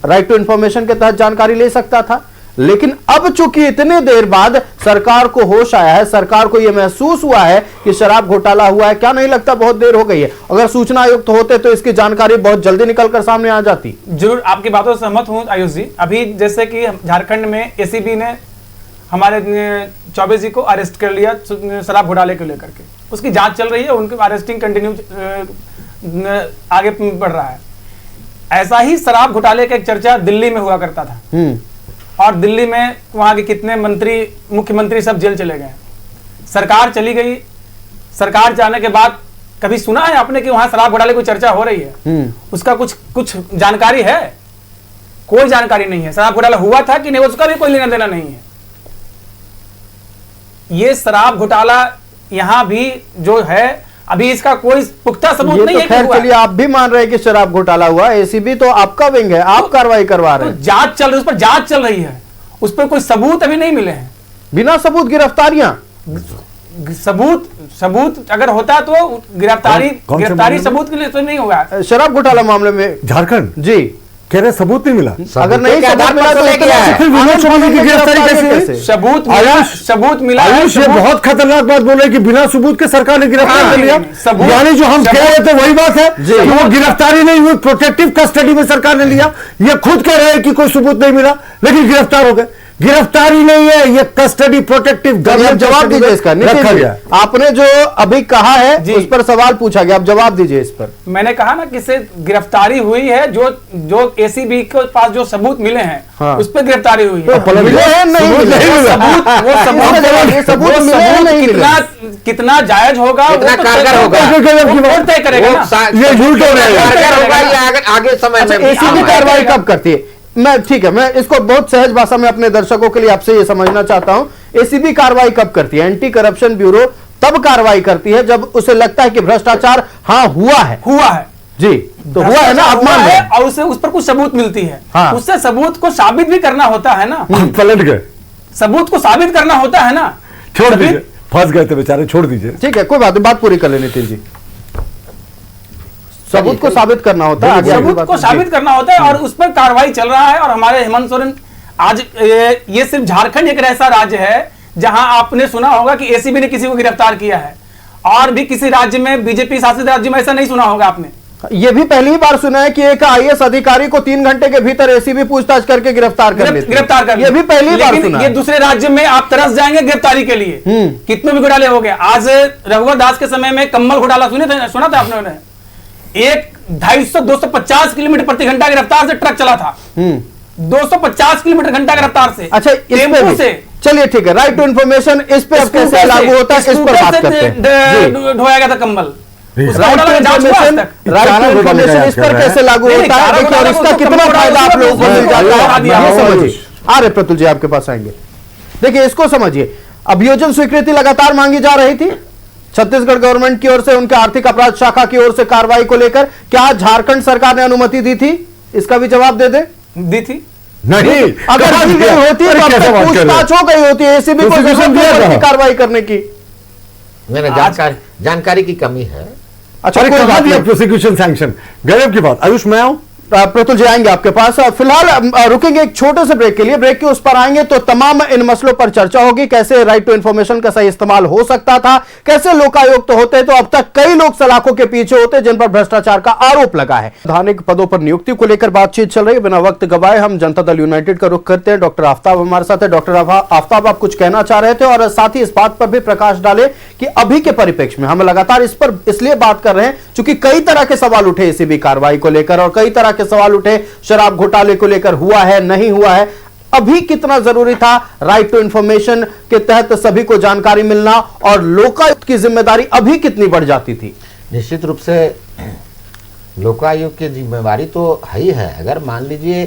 राइट टू इंफॉर्मेशन के तहत जानकारी ले सकता था। लेकिन अब चूंकि इतने देर बाद सरकार को होश आया है, सरकार को यह महसूस हुआ है कि शराब घोटाला हुआ है, क्या नहीं लगता बहुत देर हो गई है? अगर सूचना आयुक्त होते तो इसकी जानकारी बहुत जल्दी निकलकर सामने आ जाती। जरूर आपकी बातों से सहमत हूं आयुष जी। अभी जैसे कि झारखंड में एसीबी ने हमारे चौबे जी को अरेस्ट कर लिया शराब घोटाले को लेकर के, उसकी जांच चल रही है, उनकी अरेस्टिंग कंटिन्यू आगे बढ़ रहा है। ऐसा ही शराब घोटाले का एक चर्चा दिल्ली में हुआ करता था, और दिल्ली में वहां के कितने मंत्री, मुख्यमंत्री सब जेल चले गए। सरकार चली गई, सरकार जाने के बाद कभी सुना है आपने कि वहां शराब घोटाले की चर्चा हो रही है? उसका कुछ जानकारी है? कोई जानकारी नहीं है। शराब घोटाला हुआ था कि नहीं उसका भी कोई लेना देना नहीं है। ये शराब घोटाला यहां भी जो है अभी इसका कोई पुख्ता सबूत नहीं है। खैर चलिए, आप भी मान रहे हैं कि शराब घोटाला हुआ, एसीबी तो आपका विंग है, आप कार्रवाई करवा रहे हैं। जांच चल रही है, उस पर जांच चल रही है, उस पर कोई सबूत अभी नहीं मिले हैं। बिना सबूत गिरफ्तारियां, सबूत अगर होता तो गिरफ्तारी सबूत के लिए तो नहीं होगा। शराब घोटाला मामले में झारखंड जी कह रहे सबूत नहीं मिला। अगर नहीं सबूत मिला तो फिर विनोद चौबे की गिरफ्तारी कैसे? सबूत मिला। आयुष ये बहुत खतरनाक बात बोल रहे कि बिना सबूत के सरकार ने गिरफ्तार कर लिया। यानी जो हम कह रहे थे वही बात है कि वो गिरफ्तारी नहीं हुई, प्रोटेक्टिव कस्टडी में सरकार ने लिया। ये खुद कह रहे हैं कि कोई सबूत नहीं मिला, लेकिन गिरफ्तार हो गए। गिरफ्तारी नहीं है, ये कस्टडी प्रोटेक्टिव। जवाब दीजिए इसका। आपने जो अभी कहा है उस पर सवाल पूछा गया, आप जवाब दीजिए इस पर। मैंने कहा ना कि गिरफ्तारी हुई है, जो एसीबी के पास जो सबूत मिले हैं उस पर गिरफ्तारी हुई है। मिले हैं नहीं मिले, सबूत कितना जायज होगा, कितना कारगर होगा तय करेगा ना। ये झूठ हो रहा है आगे समय में। एसीबी कार्रवाई कब करती है? मैं ठीक है, मैं इसको बहुत सहज भाषा में अपने दर्शकों के लिए आपसे ये समझना चाहता हूं, एसीबी कार्रवाई कब करती है? एंटी करप्शन ब्यूरो तब कार्रवाई करती है जब उसे लगता है कि भ्रष्टाचार हुआ है जी, तो हुआ है ना, आप मान रहे हैं, और उस पर कुछ सबूत मिलती है। हाँ। उससे सबूत को साबित भी करना होता है ना। पलट गए, सबूत को साबित करना होता है ना। छोड़ दीजिए, फंस गए थे बेचारे, छोड़ दीजिए। ठीक है, कोई बात पूरी कर ले नितिन जी। सबूत को साबित करना होता है, सबूत को साबित करना होता है, और उस पर कार्रवाई चल रहा है। और हमारे हेमंत सोरेन, आज ये सिर्फ झारखंड एक ऐसा राज्य है जहां आपने सुना होगा कि एसीबी ने किसी को गिरफ्तार किया है, और भी किसी राज्य में, बीजेपी शासित राज्य में ऐसा नहीं सुना होगा आपने। ये भी पहली बार सुना है कि एक आईएएस अधिकारी को 3 घंटे के भीतर एसीबी पूछताछ करके गिरफ्तार कर ये भी पहली बार सुना। ये दूसरे राज्य में आप तरस जाएंगे गिरफ्तारी के लिए, कितने भी घोटाले हो गए। आज रघुवर दास के समय में कम्बल घोटाला सुना था आपने? एक 250 किलोमीटर प्रति घंटा की रफ्तार से ट्रक चला था, 250 किलोमीटर घंटा की रफ्तार से। अच्छा, टेम्पो से। चलिए ठीक है, राइट टू इंफॉर्मेशन इस पे कैसे लागू होता है, इस पर बात करते हैं। ढोया गया था कम्बल, राइट टू इन्फॉर्मेशन इस पर कैसे लागू होता है, देखिए, और इसका कितना फायदा आप लोगों को मिल जाता है, ये समझिए। आर्य प्रतुल जी आपके पास आएंगे। देखिए, इसको समझिए, अभियोजन स्वीकृति लगातार मांगी जा रही थी छत्तीसगढ़ गवर्नमेंट की ओर से, उनके आर्थिक अपराध शाखा की ओर से कार्रवाई को लेकर। क्या झारखंड सरकार ने अनुमति दी थी? इसका भी जवाब दे दे। दी थी नहीं, अगर दी गई होती तो अब तक पूछताछ हो गई होती, एसीबी को जरूरत थी कार्रवाई करने की। मैंने जानकारी की कमी है। अच्छा, कोई बात नहीं, प्रोसिक्यूशन सैंक्शन। गजब की बात। आयुष, मैं आऊं? प्रतुल जी आएंगे आपके पास। फिलहाल रुकेंगे एक छोटे से ब्रेक के लिए। ब्रेक के उस पर आएंगे तो तमाम इन मसलों पर चर्चा होगी, कैसे राइट टू इन्फॉर्मेशन का सही इस्तेमाल हो सकता था, कैसे लोकायुक्त होते तो अब तक कई लोग सलाखों के पीछे होते जिन पर भ्रष्टाचार का आरोप लगा है। धार्मिक पदों पर नियुक्ति को लेकर बातचीत चल रही है। बिना वक्त गवाए हम जनता दल यूनाइटेड का रुख करते हैं। डॉक्टर आफ्ताब हमारे साथ है। डॉक्टर आफ्ताब, आप कुछ कहना चाह रहे थे और साथ ही इस बात पर भी प्रकाश डाले कि अभी के परिप्रेक्ष्य में हम लगातार इस पर इसलिए बात कर रहे हैं क्योंकि कई तरह के सवाल उठे एसीबी कार्रवाई को लेकर, और कई तरह के सवाल उठे शराब घोटाले को लेकर, हुआ है नहीं हुआ है। अभी कितना जरूरी था राइट टू इंफॉर्मेशन के तहत सभी को जानकारी मिलना, और लोकायुक्त की जिम्मेदारी अभी कितनी बढ़ जाती थी? निश्चित रूप से लोकायुक्त की जिम्मेवारी तो है ही है। अगर मान लीजिए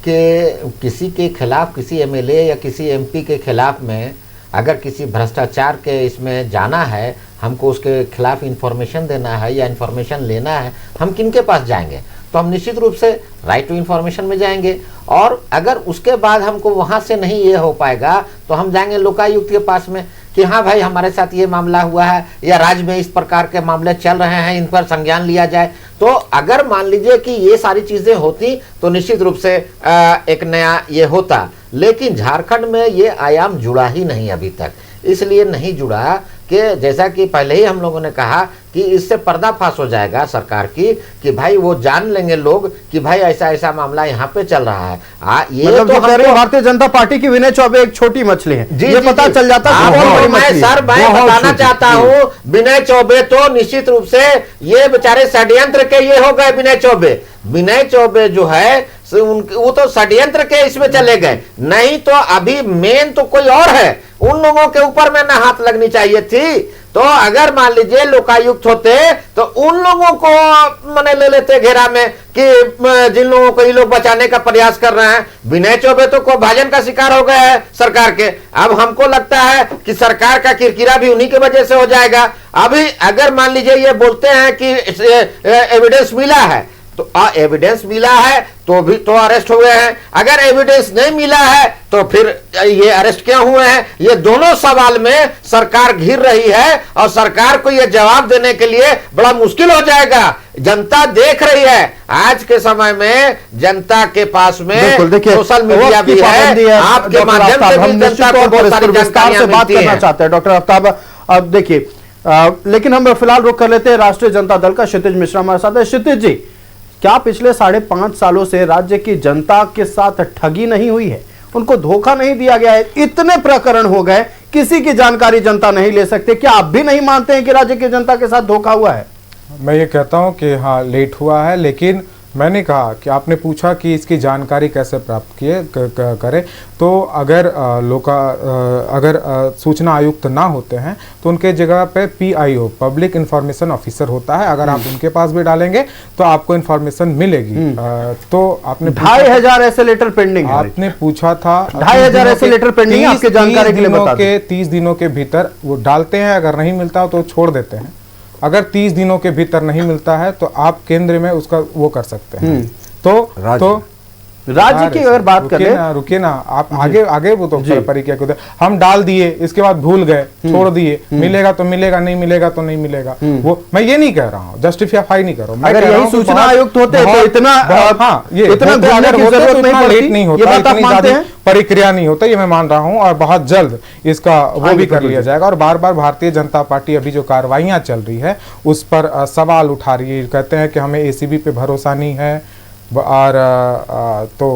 कि किसी के खिलाफ, किसी एमएलए या किसी एमपी के खिलाफ में अगर किसी भ्रष्टाचार के इसमें जाना है, हमको उसके खिलाफ इंफॉर्मेशन देना है या इंफॉर्मेशन लेना है, हम किनके पास जाएंगे? तो हम निश्चित रूप से राइट टू इन्फॉर्मेशन में जाएंगे। और अगर उसके बाद हमको वहां से नहीं ये हो पाएगा तो हम जाएंगे लोकायुक्त के पास में कि हाँ भाई, हमारे साथ ये मामला हुआ है या राज्य में इस प्रकार के मामले चल रहे हैं, इन पर संज्ञान लिया जाए। तो अगर मान लीजिए कि ये सारी चीजें होती तो निश्चित रूप से एक नया ये होता, लेकिन झारखंड में ये आयाम जुड़ा ही नहीं अभी तक। इसलिए नहीं जुड़ा कि जैसा कि पहले ही हम लोगों ने कहा कि इससे पर्दाफाश हो जाएगा सरकार की, कि भाई वो जान लेंगे लोग कि भाई ऐसा ऐसा मामला यहाँ पे चल रहा है। ये मतलब तो भारतीय जनता पार्टी की विनय चौबे एक छोटी मछली है, ये पता चल जाता है। मैं बताना चाहता हूँ, विनय चौबे तो निश्चित रूप से ये बेचारे षड्यंत्र के ये हो गए। विनय चौबे जो है वो तो षड्यंत्र के इसमें चले गए, नहीं तो अभी मेन तो कोई और है। उन लोगों के ऊपर में ना हाथ लगनी चाहिए थी। तो अगर मान लीजिए लोकायुक्त होते तो उन लोगों को मने ले लेते घेरा में कि जिन लोगों को ये लोग बचाने का प्रयास कर रहे हैं। विनय चौबे तो को भाजन का शिकार हो गए हैं सरकार के। अब हमको लगता है कि सरकार का किरकिरा भी उन्हीं की वजह से हो जाएगा। अभी अगर मान लीजिए ये बोलते हैं कि एविडेंस मिला है, तो एविडेंस मिला है तो भी तो अरेस्ट हुए हैं, अगर एविडेंस नहीं मिला है तो फिर ये अरेस्ट क्यों हुए हैं? ये दोनों सवाल में सरकार घिर रही है और सरकार को ये जवाब देने के लिए बड़ा मुश्किल हो जाएगा। जनता देख रही है, आज के समय में जनता के पास में सोशल मीडिया भी है, आपके माध्यम से भी जनता को बहुत सारी जानकारियां मिलती हैं। चाहते हैं डॉक्टर आफ्ताब, अब देखिए, लेकिन हम फिलहाल रुक कर लेते हैं राष्ट्रीय जनता दल का क्षितिज मिश्रा हमारे साथ है। क्षितिज जी, क्या पिछले 5.5 सालों से राज्य की जनता के साथ ठगी नहीं हुई है? उनको धोखा नहीं दिया गया है? इतने प्रकरण हो गए, किसी की जानकारी जनता नहीं ले सकते। क्या आप भी नहीं मानते हैं कि राज्य की जनता के साथ धोखा हुआ है? मैं ये कहता हूँ कि हाँ, लेट हुआ है, लेकिन मैंने कहा कि आपने पूछा कि इसकी जानकारी कैसे प्राप्त करें, तो अगर अगर सूचना आयुक्त ना होते हैं तो उनके जगह पे PIO पब्लिक इंफॉर्मेशन ऑफिसर होता है। अगर आप उनके पास भी डालेंगे तो आपको इंफॉर्मेशन मिलेगी। तो आपने 2500 ऐसे लेटर पेंडिंग, आपने पूछा था 2500 ऐसे लेटर पेंडिंग, आपके जानकारी के लिए बता दें। 30 दिनों के भीतर वो डालते हैं, अगर नहीं मिलता तो छोड़ देते हैं। अगर 30 दिनों के भीतर नहीं मिलता है तो आप केंद्र में उसका वो कर सकते हैं। तो राज्य की अगर बात करें, रुकिए ना आप, आगे वो तो प्रक्रिया को हम डाल दिए, इसके बाद भूल गए, छोड़ दिए, मिलेगा तो मिलेगा, नहीं मिलेगा तो नहीं मिलेगा। वो मैं ये नहीं कह रहा हूँ, जस्टिफाई नहीं कर रहा हूँ। अगर यही सूचना आयुक्त होते तो इतना लेट नहीं होता, इतनी ज्यादा प्रक्रिया नहीं होता, ये मैं मान रहा हूँ। और बहुत जल्द इसका वो भी कर लिया जाएगा। और बार बार भारतीय जनता पार्टी अभी जो कार्रवाइयां चल रही है उस पर सवाल उठा रही है, कहते हैं कि हमें ACB पे भरोसा नहीं है और तो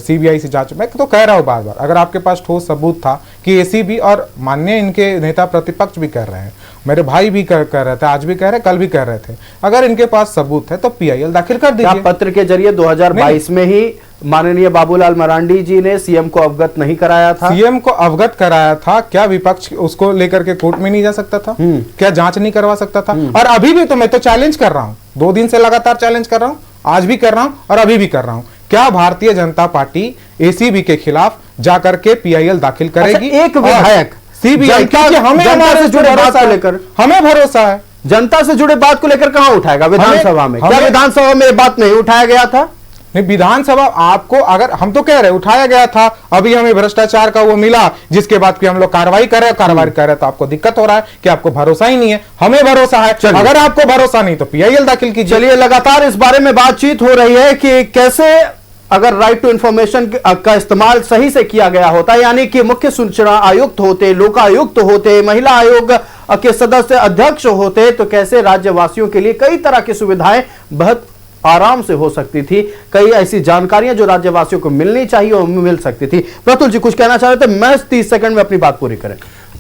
CBI से जांच। मैं तो कह रहा हूँ बार बार, अगर आपके पास ठोस सबूत था कि ACB, और माननीय इनके नेता प्रतिपक्ष भी कर रहे हैं, मेरे भाई भी कर रहे थे, आज भी कह रहे, कल भी कह रहे थे, अगर इनके पास सबूत है तो PIL दाखिल कर दीजिए। पत्र के जरिए 2022 में ही माननीय बाबूलाल मरांडी जी ने सीएम को अवगत नहीं कराया था। सीएम को अवगत कराया था, क्या विपक्ष उसको लेकर के कोर्ट में नहीं जा सकता था? क्या जांच नहीं करवा सकता था? और अभी भी तो मैं तो चैलेंज कर रहा हूं, 2 दिन से लगातार चैलेंज कर रहा हूं, आज भी कर रहा हूं और अभी भी कर रहा हूं। क्या भारतीय जनता पार्टी एसीबी के खिलाफ जाकर के पीआईएल दाखिल करेगी? अच्छा, एक विधायक सीबीआई, क्योंकि हमें हमारे से जुड़े बात को लेकर हमें भरोसा है। जनता से जुड़े बात को लेकर कहां उठाएगा? विधानसभा में? क्या विधानसभा में ये बात नहीं उठाया गया था? नहीं, विधानसभा आपको, अगर हम तो कह रहे उठाया गया था, अभी हमें भ्रष्टाचार का वो मिला जिसके बाद फिर हम लोग कार्रवाई कर रहे हैं तो आपको दिक्कत हो रहा है कि आपको भरोसा ही नहीं है। हमें भरोसा है, अगर आपको भरोसा नहीं तो पीआईएल दाखिल कीजिए। चलिए, लगातार इस बारे में बातचीत हो रही है कि कैसे अगर राइट टू इंफॉर्मेशन का इस्तेमाल सही से किया गया होता, यानी कि मुख्य सूचना आयुक्त होते, लोकायुक्त होते, महिला आयोग के सदस्य अध्यक्ष होते, तो कैसे राज्यवासियों के लिए कई तरह की सुविधाएं बहुत आराम से हो सकती थी। कई ऐसी जानकारियां जो राज्यवासियों को मिलनी चाहिए वो मिल सकती थी। प्रतुल जी कुछ कहना चाह रहे थे, मैं 30 सेकंड में अपनी बात पूरी करें।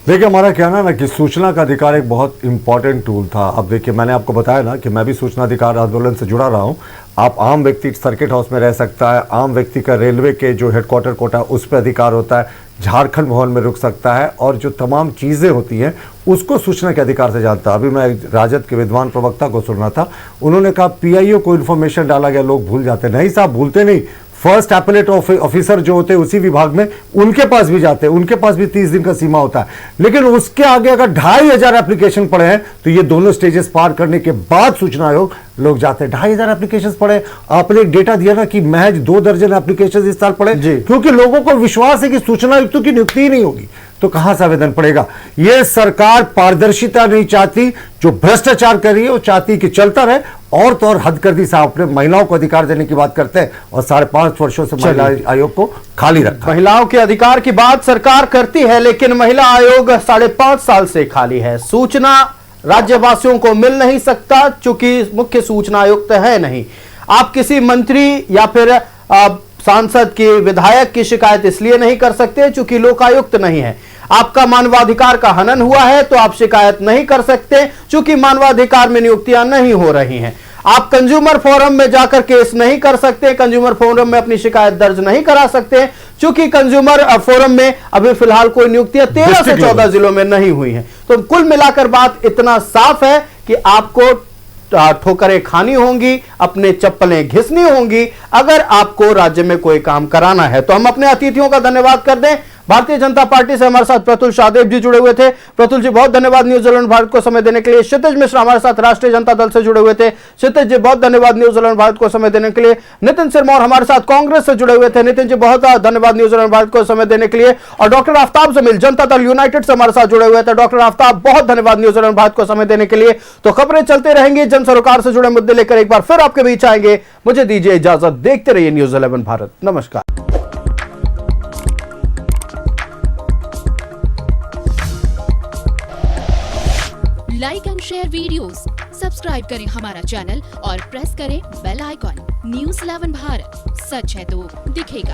देखिए, हमारा कहना ना कि सूचना का अधिकार एक बहुत इंपॉर्टेंट टूल था। अब देखिए, मैंने आपको बताया ना कि मैं भी सूचना अधिकार आंदोलन से जुड़ा रहा हूँ। आप आम व्यक्ति सर्किट हाउस में रह सकता है, आम व्यक्ति का रेलवे के जो हेडक्वार्टर कोटा उस पर अधिकार होता है, झारखंड भवन में रुक सकता है, और जो तमाम चीज़ें होती हैं उसको सूचना के अधिकार से जानता है। अभी मैं राजद के विद्वान प्रवक्ता को सुन रहा था, उन्होंने कहा पीआईओ को इन्फॉर्मेशन डाला गया, लोग भूल जाते। नहीं साहब, भूलते नहीं। फर्स्ट एपेलेट ऑफिसर जो होते हैं उसी विभाग में, उनके पास भी जाते हैं, उनके पास भी 30 दिन का सीमा होता है। लेकिन उसके आगे अगर 2500 एप्लीकेशन पड़े हैं तो ये दोनों स्टेजेस पार करने के बाद सूचना आयोग लोग जाते हैं। 2500 एप्लीकेशन पड़े। आपने एक डेटा दिया ना कि महज 2 दर्जन एप्लीकेशन इस साल पड़े, क्योंकि लोगों को विश्वास है कि सूचना आयुक्तों की नियुक्ति ही नहीं होगी, तो कहां से आवेदन पड़ेगा? यह सरकार पारदर्शिता नहीं चाहती, जो भ्रष्टाचार कर रही है वो चाहती कि चलता रहे। और तो और हद कर दी साहब, अपने महिलाओं को अधिकार देने की बात करते हैं और 5.5 वर्षों से महिला आयोग को खाली रखा। महिलाओं के अधिकार की बात सरकार करती है, लेकिन महिला आयोग 5.5 साल से खाली है। सूचना राज्यवासियों को मिल नहीं सकता चूंकि मुख्य सूचना आयुक्त है नहीं। आप किसी मंत्री या फिर सांसद की, विधायक की शिकायत इसलिए नहीं कर सकते चूंकि लोकायुक्त नहीं है। आपका मानवाधिकार का हनन हुआ है तो आप शिकायत नहीं कर सकते चूंकि मानवाधिकार में नियुक्तियां नहीं हो रही हैं। आप कंज्यूमर फोरम में जाकर केस नहीं कर सकते, कंज्यूमर फोरम में अपनी शिकायत दर्ज नहीं करा सकते चूंकि कंज्यूमर फोरम में अभी फिलहाल कोई नियुक्तियां 13 से 14 जिलों में नहीं हुई हैं। तो कुल मिलाकर बात इतना साफ है कि आपको ठोकरें खानी होंगी, अपने चप्पलें घिसनी होंगी अगर आपको राज्य में कोई काम कराना है। तो हम अपने अतिथियों का धन्यवाद कर दें। भारतीय जनता पार्टी से हमारे साथ प्रतुल शाहदेव जी जुड़े हुए थे। प्रतुल जी बहुत धन्यवाद न्यूज 11 भारत को समय देने के लिए। क्षितिज मिश्रा हमारे साथ राष्ट्रीय जनता दल से जुड़े हुए थे। क्षितिज जी बहुत धन्यवाद न्यूज 11 भारत को समय देने के लिए। नितिन सिरमौर हमारे साथ कांग्रेस से जुड़े हुए थे। नितिन जी बहुत धन्यवाद न्यूज 11 भारत को समय देने के लिए। और डॉक्टर आफ्ताब जमील जनता दल यूनाइटेड से हमारे साथ जुड़े हुए थे। डॉक्टर आफ्ताब बहुत धन्यवाद न्यूज 11 भारत को समय देने के लिए। तो खबरें चलते रहेंगी, जन सरोकार से जुड़े मुद्दे लेकर एक बार फिर आपके बीच आएंगे। मुझे दीजिए इजाजत, देखते रहिए न्यूज 11 भारत। नमस्कार। Like and share videos, subscribe करें हमारा चैनल और प्रेस करें बेल आइकॉन। न्यूज़ 11 भारत, सच है तो दिखेगा।